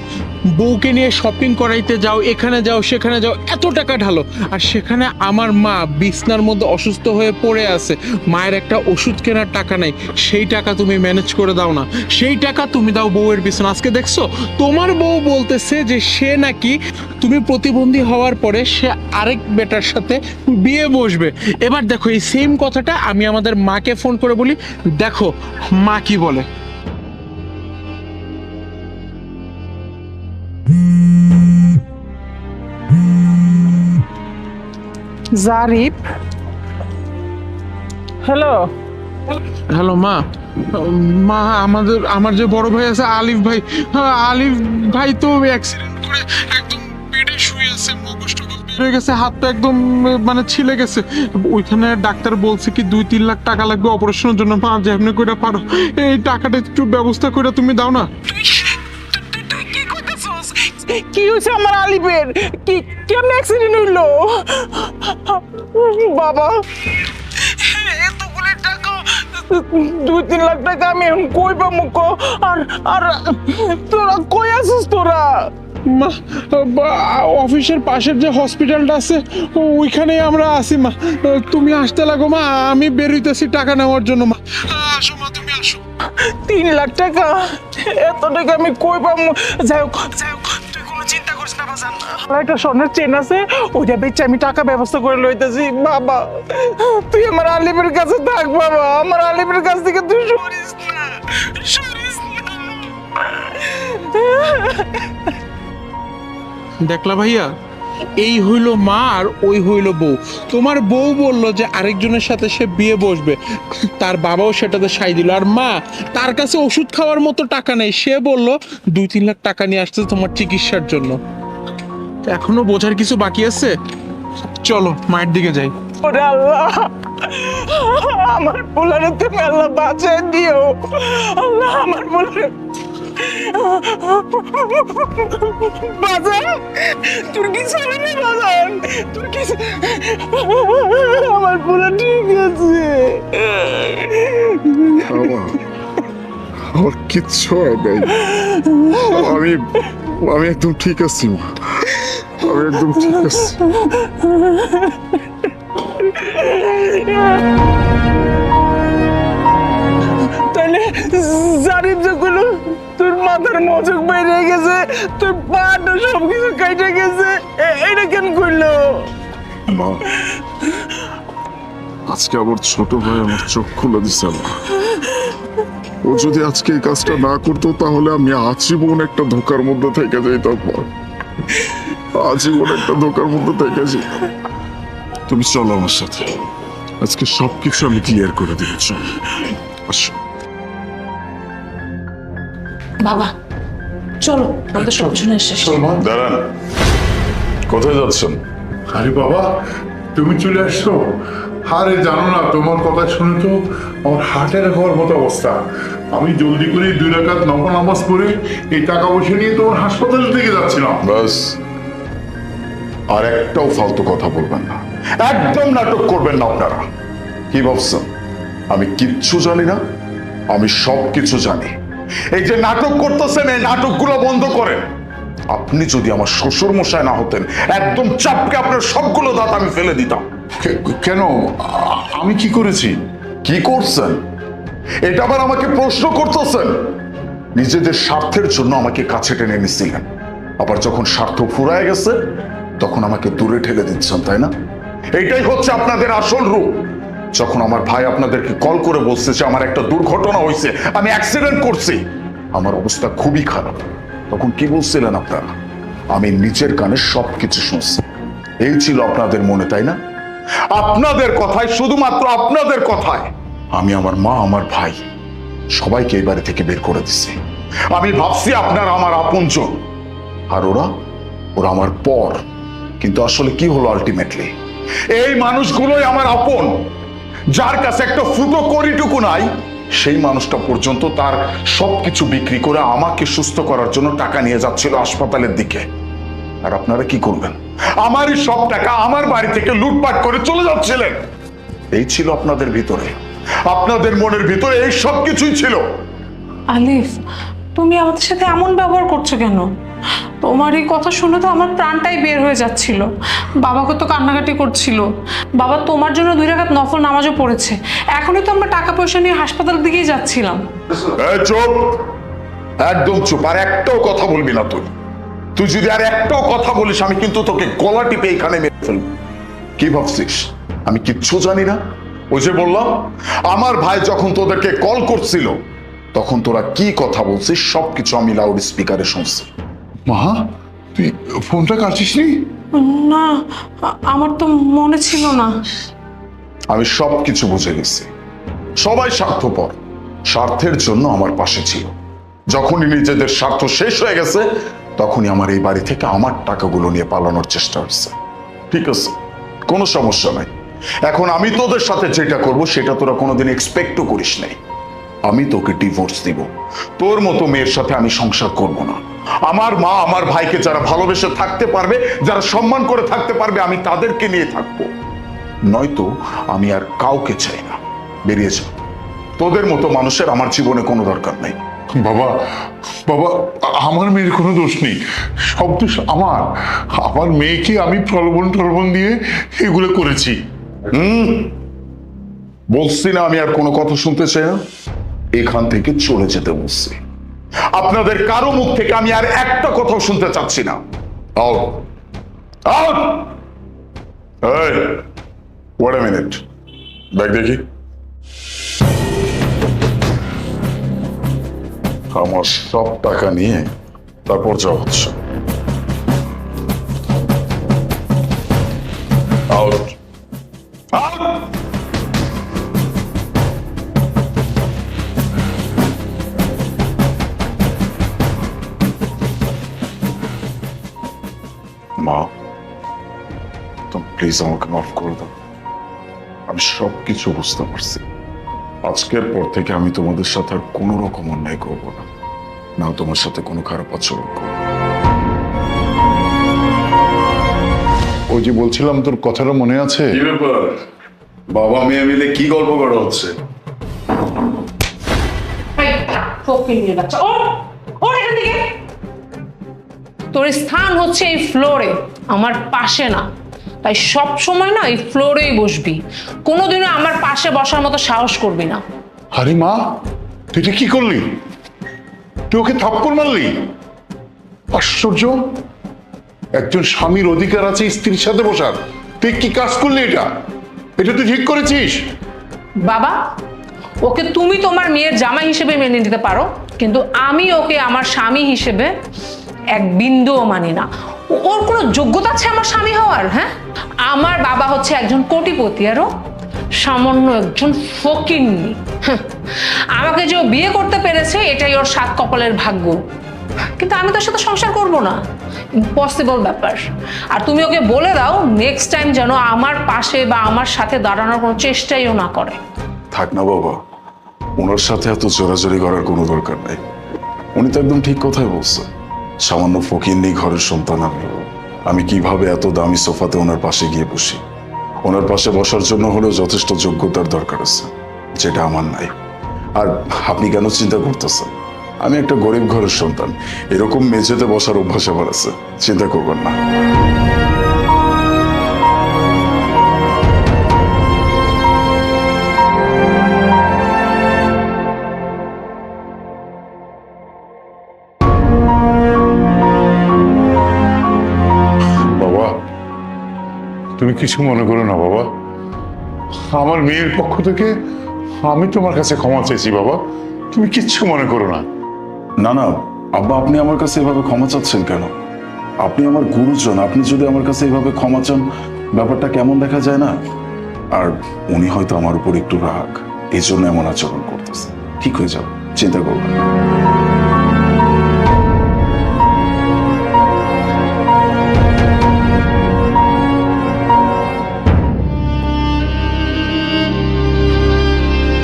বউকে নিয়ে শপিং করাইতে যাও, এখানে যাও সেখানে যাও, এত টাকা ঢালো, আর সেখানে আমার মা বিছনার মধ্যে অসুস্থ হয়ে পড়ে আছে, মায়ের একটা ওষুধ কেনার টাকা নাই, সেই টাকা তুমি ম্যানেজ করে দাও না, সেই টাকা তুমি দাও বউয়ের বিছনা। আজকে দেখছো তোমার বউ বলতেছে যে সে নাকি তুমি প্রতিবন্ধী হওয়ার পরে সে আরেক বেটার সাথে বিয়ে বসবে। এবার দেখো এই সেম কথাটা আমি আমাদের মাকে ফোন করে বলি, দেখো মা কি বলে। জারিফ, হ্যালো। হ্যালো মা, মা আমার যে বড় ভাই আছে আলিফ ভাই, আলিফ ভাই তো অ্যাক্সিডেন্ট করে একদম বেডে শুয়ে আছে, মগজ টগজ বের হয়ে গেছে, হাতটা একদম মানে ছিলে গেছে। ওইখানে ডাক্তার বলছে কি 2-3 লাখ টাকা লাগবে অপারেশনের জন্য। মা যেমনি করে পারো এই টাকাটা একটু ব্যবস্থা করে তুমি দাও না। কি হয়েছে আমার আলিফের? কি কেমন অ্যাক্সিডেন্ট হইলো বাবা? এতগুলো টাকা, 2-3 লাখ টাকা আমি এখন কই পাবো? আর আর তোরা কই আছিস তোরা? মা, অফিসের পাশের যে হসপিটালটা আছে ওইখানে আমরা আছি মা, তুমি আসতে লাগো মা, আমি বেরোইতেছি টাকা নেওয়ার জন্য। মা আসো মা, তুমি আসো। 3 লাখ টাকা, এত টাকা আমি কই পাবো? যাই হোক তুই কোনো চিন্তা করিস না বাজান, আমার একটা স্বর্ণের চেন আছে, ওইটা বেচে আমি টাকা ব্যবস্থা করে লইতেছি। বাবা তুই আমার আলিমের কাছে থাক বাবা, আমার আলিমের কাছ থেকে তুই সরিস না, সরিস না। দেখলা ভাইয়া, এই হইল মা আর ওই হইল বউ। তোমার বউ বললো যে আরেকজনের সাথে সে বিয়ে বসবে, তার বাবাও সেটাতে সাই দিল। আর মা, তার কাছে ওষুধ খাওয়ার মতো টাকা নেই, সে বলল 2-3 লাখ টাকা নিয়ে আসতে তোমার চিকিৎসার জন্য। এখনো বোঝার কিছু বাকি আছে। চলো মায়ের দিকে যাই। ওরে আল্লাহ, আমার পোলারে তুমি আল্লাহ বাঁচাই দিও। আল্লাহ আমার পোলারে বাজান, তোর কিছু হবে না বাজান, তোর কিছু, আমার পোলা ঠিক আছে। আমার কিচ্ছু হয় নাই, আমি আমি একদম ঠিক আছি মা, আমি একদম ঠিক আছি। তাহলে জারিফ যখন তোর মাথার মজক বাইরে গেছে, তোর পাটা সবকিছু কাইটে গেছে, এটা কেন করলো? মা, আজকে আমার ছোট ভাই আমার চোখ খুলে দিছে মা। ও যদি আজকে এই কাজটা না করতো তাহলে আমি আজীবন একটা ধোকার মধ্যে থেকে যেতাম মা, আজীবন একটা ধোকার মধ্যে থেকে যেতাম। তুমি চলো আমার সাথে, আজকে সবকিছু আমি ক্লিয়ার করে দিব। চলো আসো। বাবা চলো, আমাদের সব শুনে শেষ। দাঁড়ান, কোথায় যাচ্ছেন? আরে বাবা, তুমি চলে আসছো? আরে জানো না, তোমার কথা শুনে তো আমার হার্টের হওয়ার মতো অবস্থা। আমি জলদি করে 2 রাকাত নফল নামাজ পড়ে এই টাকা পয়সা নিয়ে তোমার হাসপাতালের দিকে যাচ্ছিলাম। বাস, আর একটাও ফালতু কথা বলবেন না, একদম নাটক করবেন না আপনারা। কি ভাবছেন আমি কিচ্ছু জানি না? আমি সব কিছু জানি। এই যে নাটক করতেছেন, এই নাটকগুলো বন্ধ করেন। আপনি যদি আমার শ্বশুর মশাই না হতেন, একদম চাপকে আপনার সবগুলো দাঁত আমি ফেলে দিতাম। কেন? আমি কি করেছি? কি করছেন এটা আবার আমাকে প্রশ্ন করতেছেন? নিজেদের স্বার্থের জন্য আমাকে কাছে টেনে নিছিলেন, আবার যখন স্বার্থ ফুরায় গেছে তখন আমাকে দূরে ঠেলে দিচ্ছেন, তাই না? এইটাই হচ্ছে আপনাদের আসল রূপ। যখন আমার ভাই আপনাদেরকে কল করে বলছে যে আমার একটা দুর্ঘটনা হয়েছে, আমি অ্যাক্সিডেন্ট করছি, আমার অবস্থা খুবই খারাপ, তখন কি বলছিলেন আপনারা? আমি নিজের কানে সবকিছু শুনছি। এই ছিল আপনাদের মনে, তাই না? আপনাদের কথায়, শুধুমাত্র আপনাদের কথায় আমি আমার মা, আমার ভাই সবাইকে এই বাড়ি থেকে বের করে দিছি। আমি ভাবছি আপনারা আমার আপনজন, আর ওরা ওরা আমার পর। কিন্তু আসলে কি হলো আলটিমেটলি? এই মানুষগুলোই আমার আপন। যার কাছে একটা ফুটো কড়িটুকু নাই, সেই মানুষটা পর্যন্ত তার সবকিছু বিক্রি করে আমাকে সুস্থ করার জন্য টাকা নিয়ে যাচ্ছিল হাসপাতালের দিকে। আর আপনারা কি করবেন? আমারই সব টাকা আমার বাড়ি থেকে লুটপাট করে চলে যাচ্ছিলেন। এই ছিল আপনাদের ভিতরে, আপনাদের মনের ভিতরে এই সব কিছুই ছিল। আলিফ, তুমি আমাদের সাথে এমন ব্যবহার করছো কেন? তোমার এই কথা শুনে তো আমার প্রাণটাই বের হয়ে যাচ্ছিল। বাবাকে তো কান্নাকাটি করছিল। বাবা তোমার জন্য 2 রাকাত নফল নামাজও পড়েছে। এখনই তো আমরা টাকা পয়সা নিয়ে হাসপাতালের দিকেই যাচ্ছিলাম। এই চুপ, একদম চুপ, আর একটাও কথা বলবি না তুই। তুই যদি আর একটাও কথা বলিস আমি কিন্তু তোকে গলা টিপে এখানে মেরে ফেলবো। কি ভাবছিস আমি কিচ্ছু জানি না? ওই যে বললাম, আমার ভাই যখন তোদেরকে কল করছিল তখন তোরা কি কথা বলছিস সবকিছু আমি লাউড স্পিকারে শুনছি। মা, তুই ফোনটা কাটছিস নি? না, আমার তো মনে ছিল না। আমি সবকিছু বুঝে গেছি। সবাই স্বার্থপর, স্বার্থের জন্য আমার পাশে ছিল। যখনই নিজেদের স্বার্থ শেষ হয়ে গেছে তখনই আমার এই বাড়ি থেকে আমার টাকাগুলো নিয়ে পালানোর চেষ্টা হচ্ছে। ঠিক আছে, কোনো সমস্যা নাই। এখন আমি তোদের সাথে যেটা করব সেটা তোরা কোনোদিন এক্সপেক্টও করিস নাই। আমি তোকে ডিভোর্স দিব। তোর মতো মেয়ের সাথে আমি সংসার করব না। আমার মা, আমার ভাইকে যারা ভালোবেসে থাকতে পারবে, যারা সম্মান করে থাকতে পারবে, আমি তাদেরকে নিয়ে থাকবো। নয়তো আমি আর কাউকে চাই না। বেরিয়ে যা। তোদের মতো মানুষের আমার জীবনে কোনো দরকার নেই। বাবা, বাবা, আমার মেয়ের কোনো দোষ নেই, সব দোষ আমার। আমার মেয়েকে আমি প্রলোভন দিয়ে এগুলো করেছি। বলছি না আমি আর কোনো কথা শুনতে চাই না, এখান থেকে চলে যেতে বলছি। আপনাদের কারো মুখ থেকে আমি আর একটা কথাও শুনতে চাচ্ছি না। Out, out. এই, ওয়েট আ মিনিট, ব্যাগ দেখি। আমার সব টাকা নিয়ে তারপর যাওয়া হচ্ছে। Out out. মা, তুমি প্লিজ আমাকে মাফ করে দাও। আমি সবকিছু বুঝতে পারছি। আজকের পর থেকে আমি তোমাদের সাথে আর কোনো রকম অন্যায় করবো না, না তোমার সাথে কোনো খারাপ আচরণ করবো। ওই যে বলছিলাম, তোর কথাটা মনে আছে? কি ব্যাপার, বাবা মেয়ে মিলে কি গল্প করা হচ্ছে? তোর স্থান হচ্ছে এই ফ্লোরে, আমার পাশে না। তাই সব সময় না এই ফ্লোরেই বসবি, কোনোদিনও আমার পাশে বসার মতো সাহস করবি না। আরে মা, তুই এটা কি করলি? তুই ওকে থাপ্পড় মারলি? আশ্চর্য! একজন স্বামীর অধিকার আছে স্ত্রীর সাথে বসার, তুই কি কাজ করলি? এটা এটা তুই ঠিক করেছিস? বাবা, ওকে তুমি তোমার মেয়ের জামাই হিসেবে মেনে নিতে পারো, কিন্তু আমি ওকে আমার স্বামী হিসেবে এক বিন্দুও মানি না। ওর কোনো যোগ্যতা আছে আমার স্বামী হওয়ার? হ্যাঁ, আমার বাবা হচ্ছে একজন কোটিপতি, আরও সামান্য একজন ফকিন্নি। হ্যাঁ, আমাকে যে ও বিয়ে করতে পেরেছে এটাই ওর সাত কপালের ভাগ্য, কিন্তু আমি তোর সাথে সংসার করব না, ইম্পসিবল ব্যাপার। আর তুমি ওকে বলে দাও নেক্সট টাইম যেন আমার পাশে বা আমার সাথে দাঁড়ানোর কোনো চেষ্টাইও না করে। থাক না বাবা, ওনার সাথে এত জোরাজোরি করার কোনো দরকার নাই। উনি তো একদম ঠিক কথাই বলছে। সামান্য ফকিন্নি ঘরের সন্তান আমি কিভাবে এত দামি সোফাতে ওনার পাশে গিয়ে বসি? ওনার পাশে বসার জন্য হলেও যথেষ্ট যোগ্যতার দরকার আছে, যেটা আমার নাই। আর আপনি কেন চিন্তা করতেছেন? আমি একটা গরিব ঘরের সন্তান, এরকম মেঝেতে বসার অভ্যাস আমার আছে, চিন্তা করবেন না। বাবা, তুমি কিছু মনে করো না বাবা। আমার মেয়ের পক্ষ থেকে আমি তোমার কাছে ক্ষমা চাইছি বাবা, তুমি কিচ্ছু মনে করো না। না না আব্বা, আপনি আমার কাছে এভাবে ক্ষমা চাচ্ছেন কেন? আপনি আমার গুরুজন, আপনি যদি আমার কাছে এভাবে ক্ষমা চান, ব্যাপারটা কেমন দেখা যায় না? আর উনি হয়তো আমার উপর একটু রাগ, এই জন্য এমন আচরণ করতেছে। ঠিক হয়ে যাবে, চিন্তা করবেন না।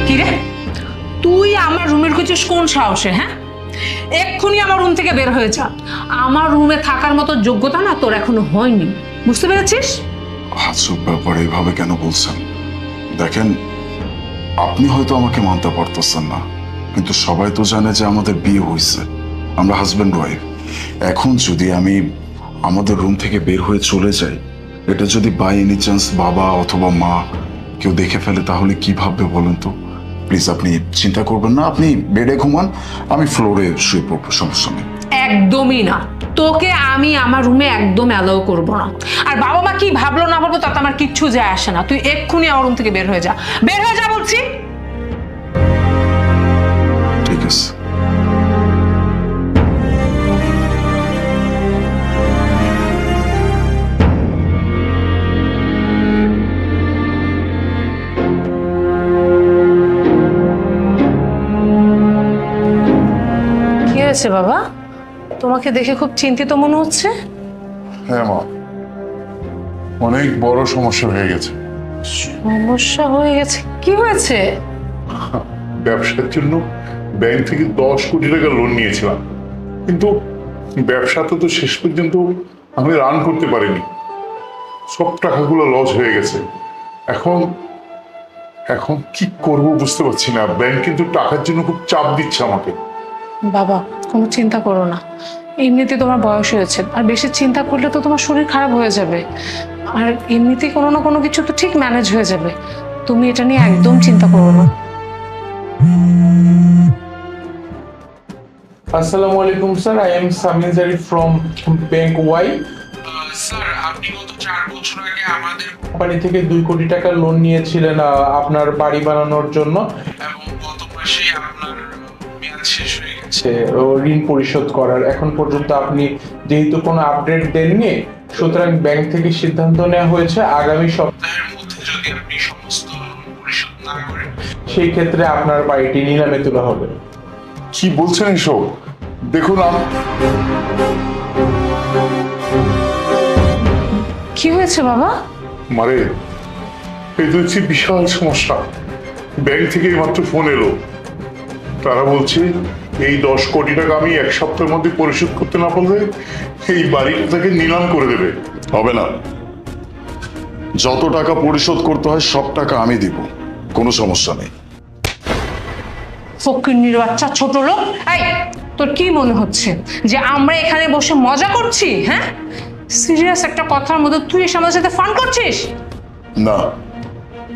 কি রে, তুই আমার রুমে ঢুকেছিস কোন সাহসে? হ্যাঁ, এক্ষুনি আমার রুম থেকে বের হয়ে যা। আমার রুমে থাকার মতো যোগ্যতা না তোর এখনো হয়নি, বুঝতে পেরেছিস? আজব ব্যাপার, এইভাবে কেন বলছেন? দেখেন, আপনি হয়তো আমাকে মানতে পারতেছেন না, কিন্তু সবাই তো জানে যে আমাদের বিয়ে হয়েছে, আমরা হাজব্যান্ড ওয়াইফ। এখন যদি আমি আমাদের রুম থেকে বের হয়ে চলে যাই, এটা যদি বাই এনি চান্স বাবা অথবা মা কেউ দেখে ফেলে, তাহলে কি ভাববে বলেন তো? প্লিজ আপনি চিন্তা করবেন না, আপনি বেডে ঘুমান, আমি ফ্লোরে শুয়ে পড়বো, সমস্যা নেই। একদমই না, তোকে আমি আমার রুমে একদম অ্যালাউ করব না। আর বাবা মা কি ভাবলো না ভাবলো তাতে আমার কিচ্ছু যায় আসে না। তুই এক্ষুনি আমার রুম থেকে বের হয়ে যা, বের হয়ে যা বলছি। ঠিক আছে। কি হয়েছে বাবা, তোমাকে দেখে খুব চিন্তিত মনে হচ্ছে। হ্যাঁ মা, অনেক বড় সমস্যা হয়ে গেছে। সমস্যা হয়ে গেছে? কি হয়েছে? ব্যবসার জন্য ব্যাংক থেকে 10 কোটি টাকা লোন নিয়েছিলাম, কিন্তু ব্যবসাটা তো শেষ পর্যন্ত আমি রান করতে পারিনি। সব টাকাগুলো লস হয়ে গেছে। এখন এখন কি করব বুঝতে পারছি না। ব্যাংক কিন্তু টাকার জন্য খুব চাপ দিচ্ছে আমাকে। বাবা, কোনো চিন্তা করো না, এমনিতে তোমার বয়স হয়েছে, আর বেশি চিন্তা করলে তো তোমার শরীর খারাপ হয়ে যাবে। আর এমনিতেই কোনো না কোনো কিছু তো ঠিক ম্যানেজ হয়ে যাবে, তুমি এটা নিয়ে একদম চিন্তা করো না। আসসালামু আলাইকুম স্যার, আই এম সামিন জারি ফ্রম ব্যাংক ওয়াই। স্যার, আপনি গত 4 বছর আগে আমাদের কোম্পানি থেকে 2 কোটি টাকা লোন নিয়েছিলেন আপনার বাড়ি বানানোর জন্য, এবং গত মাসে আপনার মেয়াদ শেষ হয়ে গেছে ঋণ পরিশোধ করার। এখন পর্যন্ত আপনি যেহেতু কোনো আপডেট দেননি, সুতরাং ব্যাংক থেকে সিদ্ধান্ত নেওয়া হয়েছে আগামী সপ্তাহের মধ্যে যদি আপনি সমস্ত লোন পরিশোধ না করেন সেই ক্ষেত্রে আপনার বাড়িটি নিলামে তোলা হবে। কি বলছেন এসব? দেখুন কি হয়েছে বাবা? মারে, এই তো হচ্ছে বিশাল সমস্যা। ব্যাংক থেকে মাত্র ফোন এলো, তারা বলছে এই 10 কোটি টাকা আমি 1 সপ্তাহের মধ্যে পরিশোধ করতে না পারলে এই বাড়িটা তাকে নিলাম করে দেবে। হবে না, যত টাকা পরিশোধ করতে হয় সব টাকা আমি দিব, কোনো সমস্যা নেই। ফকিন্নির বাচ্চা, ছোট লোক। এই, তোর কি মনে হচ্ছে যে আমরা এখানে বসে মজা করছি? হ্যাঁ, সিরিয়াস একটা কথার মধ্যে তুই এসে আমাদের সাথে ফান করছিস? না,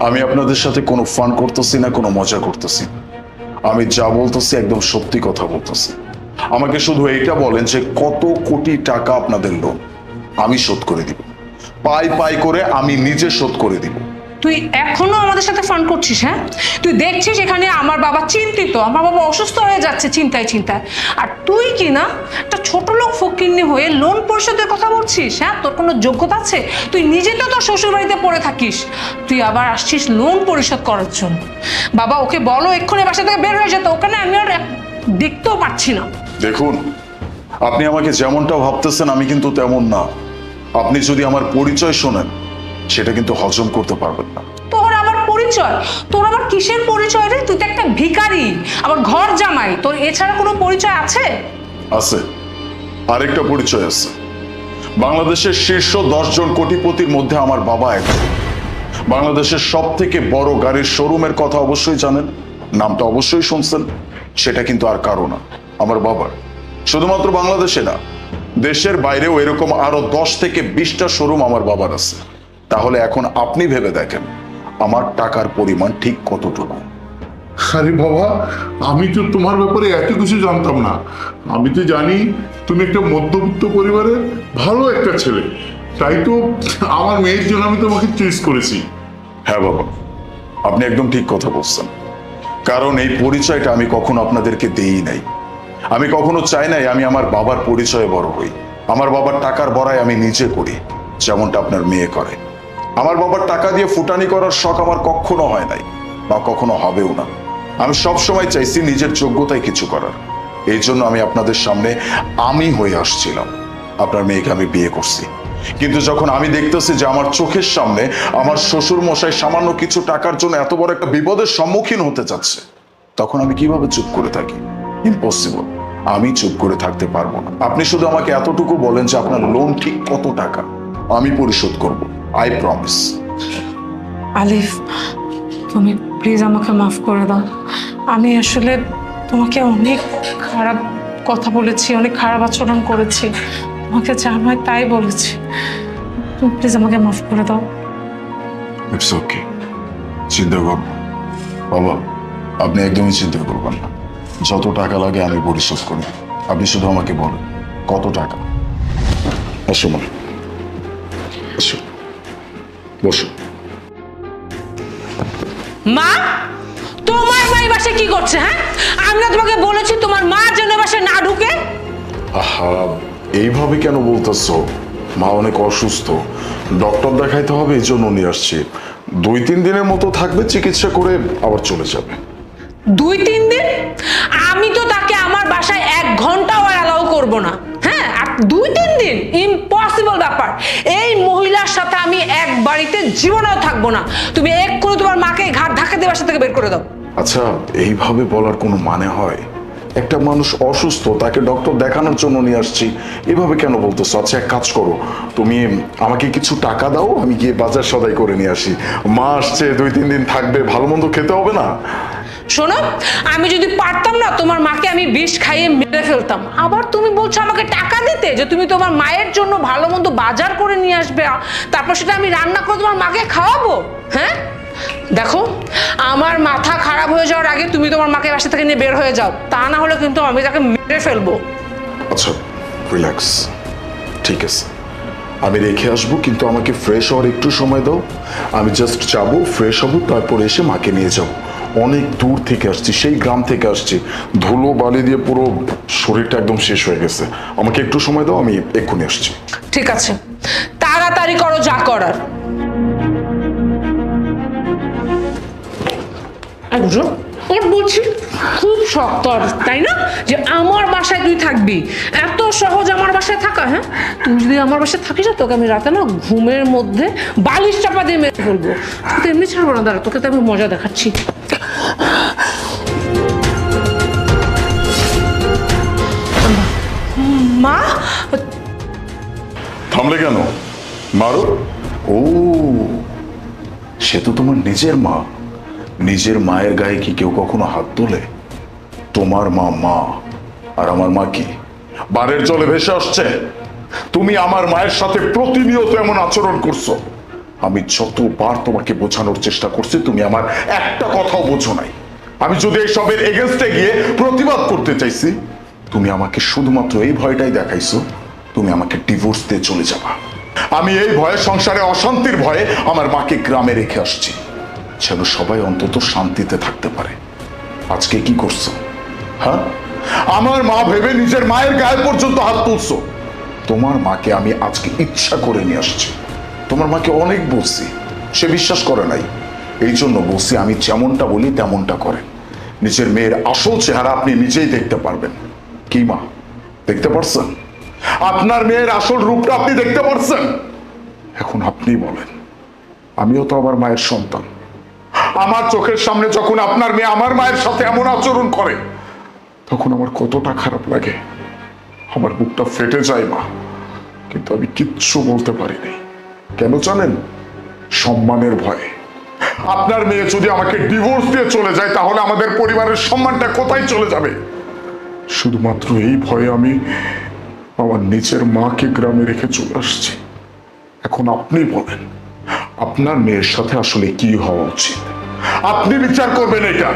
আমি আপনাদের সাথে কোনো ফান করতেছি না, কোনো মজা করতেছি না। আমি যা বলতেছি একদম সত্যি কথা বলতেছি। আমাকে শুধু এইটা বলেন যে কত কোটি টাকা আপনাদের লোন, আমি শোধ করে দিব, পাই পাই করে আমি নিজে শোধ করে দিব। তুই এখনো আমাদের সাথে ফান করছিস? হ্যাঁ, তুই দেখছিস এখানে আমার বাবা চিন্তিত, আমার বাবা অসুস্থ হয়ে যাচ্ছে চিন্তায় চিন্তায়, আর তুই কি না একটা ছোট লোক ফকিন্নি হয়ে লোন পরিশোধের কথা বলছিস? হ্যাঁ, তোর কোনো যোগ্যতা আছে? তুই নিজে তো তোর শ্বশুর বাড়িতে পড়ে থাকিস, তুই আবার আসছিস লোন পরিশোধ করার জন্য। বাবা, ওকে বলো এক্ষুনি বাসা থেকে বের হয়ে যেত, ওখানে আমি আর দেখতেও পাচ্ছি না। দেখুন, আপনি আমাকে যেমনটা ভাবতেছেন আমি কিন্তু তেমন না। আপনি যদি আমার পরিচয় শোনেন সেটা কিন্তু হজম করতে পারবেন না। তোর আবার পরিচয়? তোর আবার কিসের পরিচয় রে? তুই তো একটা ভিখারি, আবার ঘর জামাই, তোর এছাড়া কোনো পরিচয় আছে? আছে, আরেকটা পরিচয় আছে। বাংলাদেশের শীর্ষ 10 জন কোটিপতির মধ্যে আমার বাবা একজন। বাংলাদেশের সব থেকে বড় গাড়ির শোরুমের কথা অবশ্যই জানেন, নামটা অবশ্যই শুনছেন। সেটা কিন্তু আর কারো না, আমার বাবার। শুধুমাত্র বাংলাদেশে না, দেশের বাইরেও এরকম আরো 10 থেকে 20টা শোরুম আমার বাবার আছে। তাহলে এখন আপনি ভেবে দেখেন আমার টাকার পরিমাণ ঠিক কতটুকু। আরে বাবা, আমি তো তোমার ব্যাপারে এত কিছু জানতাম না। আমি তো জানি তুমি একটা মধ্যবিত্ত পরিবারের ভালো একটা ছেলে, তাই তো আমার মেয়ের জন্য আমি তোমাকে চুজ করেছি। হ্যাঁ বাবা, আপনি একদম ঠিক কথা বলছেন। কারণ এই পরিচয়টা আমি কখনো আপনাদেরকে দেই নাই। আমি কখনো চাই নাই আমি আমার বাবার পরিচয়ে বড় হই। আমার বাবার টাকার বড়াই আমি নিজে করি, যেমনটা আপনার মেয়ে করে। আমার বাবার টাকা দিয়ে ফুটানি করার শখ আমার কখনো হয় নাই, বা কখনো হবেও না। আমি সব সময় চাইছি নিজের যোগ্যতায় কিছু করার। এই জন্য আমি আপনাদের সামনে আমি হয়ে আসছিলাম। আপনার মেয়েকে আমি বিয়ে করছি, কিন্তু যখন আমি দেখতেছি যে আমার চোখের সামনে আমার শ্বশুর মশাই সামান্য কিছু টাকার জন্য এত বড় একটা বিপদের সম্মুখীন হতে যাচ্ছে, তখন আমি কিভাবে চুপ করে থাকি? ইম্পসিবল, আমি চুপ করে থাকতে পারবো না। আপনি শুধু আমাকে এতটুকু বলেন যে আপনার লোন ঠিক কত টাকা, আমি পরিশোধ করব, আই প্রমিস। আলিফ, তুমি প্লিজ আমাকে মাফ করে দাও। আমি আসলে তোমাকে অনেক খারাপ কথা বলেছি, অনেক খারাপ আচরণ করেছি, তোমাকে যা হয় তাই বলেছি। তুমি প্লিজ আমাকে মাফ করে দাও। ইটস ওকে, চিন্তা করব বাবা, আপনি একদমই চিন্তা করবেন না। যত টাকা লাগে আমি পরিশোধ করি, আপনি শুধু আমাকে বলেন কত টাকা। আসো মা, আসো, বসো। মা, তোমার মা এই বাসায় কি করছে? হ্যাঁ, আমি না তোমাকে বলেছি তোমার মা যেন এই বাসায় না ঢুকে? আহা, এইভাবে কেন বলতেছো? মা অনেক অসুস্থ, ডক্টর দেখাইতে হবে, এই জন্য নিয়ে আসছি। 2-3 দিনের মতো থাকবে, চিকিৎসা করে আবার চলে যাবে। 2-3 দিন? আমি তো তাকে আমার বাসায় 1 ঘন্টাও অ্যালাউ করব না। হ্যাঁ, আর 2-3 দিন ইম্পসিবল ব্যাপার। এই মহিলার সাথে আমি এক বাড়িতে জীবনেও থাকবো না। তুমি এক্ষুনি তোমার মাকে ঘাট ধাক্কা দিয়ে বাসা থেকে বের করে দাও। আচ্ছা, এইভাবে বলার কোনো মানে হয়? একটা মানুষ অসুস্থ, তাকে ডক্টর দেখানোর জন্য নিয়ে আসছি, এভাবে কেন বলতেছো? আচ্ছা, এক কাজ করো, তুমি আমাকে কিছু টাকা দাও, আমি গিয়ে বাজার সদাই করে নিয়ে আসি। মা আসছে, 2-3 দিন থাকবে, ভালো মন্দ খেতে হবে না? শোনো, আমি যদি পারতাম না তোমার মাকে আমি বিষ খাইয়ে মেরে ফেলতাম। আবার তুমি বলছো আমাকে টাকা দিতে, যে তুমি তোমার মায়ের জন্য ভালো মন্দ বাজার করে নিয়ে আসবে, তারপর সেটা আমি রান্না করে তোমার মাকে খাওয়াবো? হ্যাঁ, দেখো, আমার মাথা খারাপ হয়ে যাওয়ার আগে তুমি তোমার মাকে বাসা থেকে নিয়ে বের হয়ে যাও, তা না হলে কিন্তু আমি তাকে মেরে ফেলবো। আচ্ছা, রিল্যাক্স, ঠিক আছে, আমি রেখে আসবো, কিন্তু আমাকে ফ্রেশ হওয়ার একটু সময় দাও। আমি জাস্ট যাবো, ফ্রেশ হবো, তারপর এসে মাকে নিয়ে যাবো। অনেক দূর থেকে আসছি, সেই গ্রাম থেকে আসছি, ধুলো বালি দিয়ে পুরো শরীরটা একদম শেষ হয়ে গেছে। আমাকে একটু সময় দাও, আমি এক্ষুনি আসছি। ঠিক আছে, তাড়াতাড়ি করো যা করার। ওর বলছি খুব শক্ত তাই না, যে আমার বাসায় তুই থাকবি, এত সহজ আমার বাসায় থাকা? হ্যাঁ, তুই যদি আমার বাসায় থাকিস না, তোকে আমি রাতে না ঘুমের মধ্যে বালিশ চাপা দিয়ে মেরে ফেলবো। তোকে তো এমনি ছাড়বো না, দাঁড়া, তোকে তো আমি মজা দেখাচ্ছি। মা, থামলে কেন? মারো। ও, সে তো তোমার নিজের মা। নিজের মায়ের গায়ে কি কেউ কখনো হাত তোলে? তোমার মা মা, আর আমার মা কি বারের জলে ভেসে আসছে? তুমি আমার মায়ের সাথে প্রতিনিয়ত এমন আচরণ করছো। আমি যতবার তোমাকে বোঝানোর চেষ্টা করছি, তুমি আমার একটা কথাও বোঝো নাই। আমি যদি এইসবের এগেনস্টে গিয়ে প্রতিবাদ করতে চাইছি, তুমি আমাকে শুধুমাত্র এই ভয়টাই দেখাইছো তুমি আমাকে ডিভোর্স দিয়ে চলে যাবা। আমি এই ভয়ে, সংসারে অশান্তির ভয়ে আমার মাকে গ্রামে রেখে আসছি, যেন সবাই অন্তত শান্তিতে থাকতে পারে। আজকে কি করছো? হ্যাঁ, আমার মা ভেবে নিজের মায়ের গায়ে পর্যন্ত হাত তুলছো। তোমার মাকে আমি আজকে ইচ্ছা করে নিয়ে আসছি। তোমার মাকে অনেক বলছি, সে বিশ্বাস করে নাই। এই জন্য বলছি আমি যেমনটা বলি তেমনটা করেন। নিজের মেয়ের আসল চেহারা আপনি নিজেই দেখতে পারবেন। কি মা, দেখতে পারছেন? আপনার মেয়ের আসল রূপটা আপনি দেখতে পারছেন? এখন আপনি বলেন, আমিও তো আমার মায়ের সন্তান। আমার চোখের সামনে যখন আপনার মেয়ে আমার মায়ের সাথে এমন আচরণ করে, তখন আমার কতটা খারাপ লাগে। আমার বুকটা ফেটে যায় মা, কিন্তু আমি কিচ্ছু বলতে পারিনি। কেন জানেন? সম্মানের ভয়ে। আপনার মেয়ে যদি আমাকে ডিভোর্স দিয়ে চলে যায়, তাহলে আমাদের পরিবারের সম্মানটা কোথায় চলে যাবে? শুধুমাত্র এই ভয়ে আমি আমার নিজের মাকে গ্রামে রেখে চলে আসছি। এখন আপনি বলেন, আপনার মেয়ের সাথে আসলে কি হওয়া উচিত? আপনি বিচার করবেন এটা।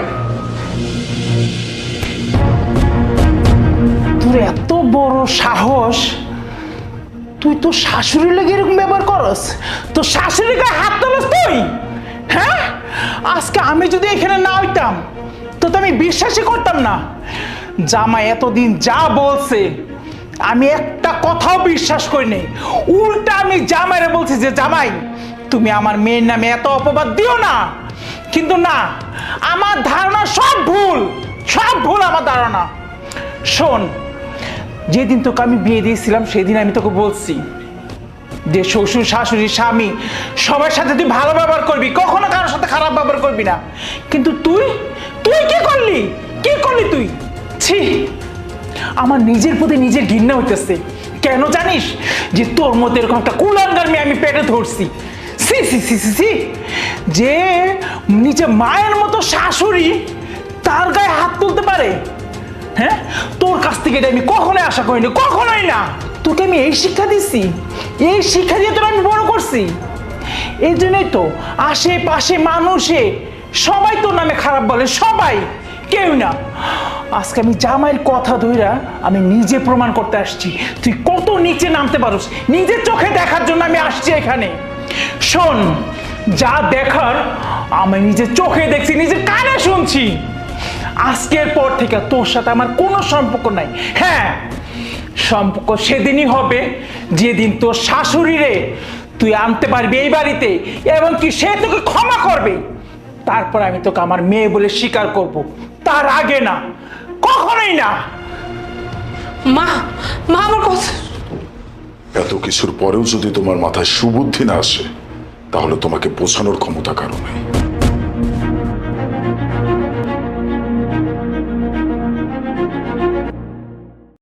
তোর এত বড় সাহস, তুই তো শাশুড়ি লেগে এরকম ব্যবহার করস? তো শাশুড়ি গায়ে হাত তোলস তুই? হ্যাঁ, আজকে আমি যদি এখানে না হইতাম তো আমি বিশ্বাসই করতাম না। জামাই এতদিন যা বলছে আমি একটা কথাও বিশ্বাস করিনি। উল্টা আমি জামাইরে বলছি যে জামাই, তুমি আমার মেয়ের নামে এত অপবাদ দিও না। কিন্তু না, আমার ধারণা সব ভুল, সব ভুল আমার ধারণা। শোন, যেদিন তোকে আমি বিয়ে দিয়েছিলাম সেদিন আমি তোকে বলছি যে শ্বশুর শাশুড়ি স্বামী সবার সাথে তুই ভালো ব্যবহার করবি, কখনো কারোর সাথে খারাপ ব্যবহার করবি না। কিন্তু তুই তুই কি করলি? কি করলি তুই? ছি, আমার নিজের প্রতি নিজের ঘৃণা হইতেছে। কেন জানিস? যে তোর মধ্যে এরকম একটা কুলাঙ্গার মেয়ে আমি পেটে ধরছি। সি সি সি সি সি, যে নিজে মায়ের মতো শাশুড়ি তার গায়ে হাত তুলতে পারে। হ্যাঁ, তোর কাছ থেকে এটা আমি কখনোই আশা করিনি, কখনোই না। তোকে আমি এই শিক্ষা দিচ্ছি, এই শিক্ষা দিয়ে তোর আমি বড় করছি। এই জন্যই তো আশেপাশে মানুষে সবাই তোর নামে খারাপ বলে, সবাই, কেউ না। আজকে আমি জামাইয়ের কথা ধইরা আমি নিজে প্রমাণ করতে আসছি তুই কত নিচে নামতে পারোস। নিজের চোখে দেখার জন্য আমি আসছি এখানে। শোন, যা দেখার আমি নিজের চোখে দেখছি, নিজের কানে শুনছি। আজকের পর থেকে তোর সাথে আমার কোনো সম্পর্ক নাই। হ্যাঁ, সম্পর্ক সেদিনই হবে যেদিন তোর শাশুড়িরে তুই আনতে পারবি এই বাড়িতে, এবং কি সে তোকে ক্ষমা করবে। তারপর আমি তোকে আমার মেয়ে বলে স্বীকার করব, তার আগে না, কখনোই না। মা, মা আমার কথা। এত কিছুর পরেও যদি তোমার মাথায় সুবুদ্ধি না আসে, তাহলে তোমাকে বোঝানোর ক্ষমতা কারো নাই।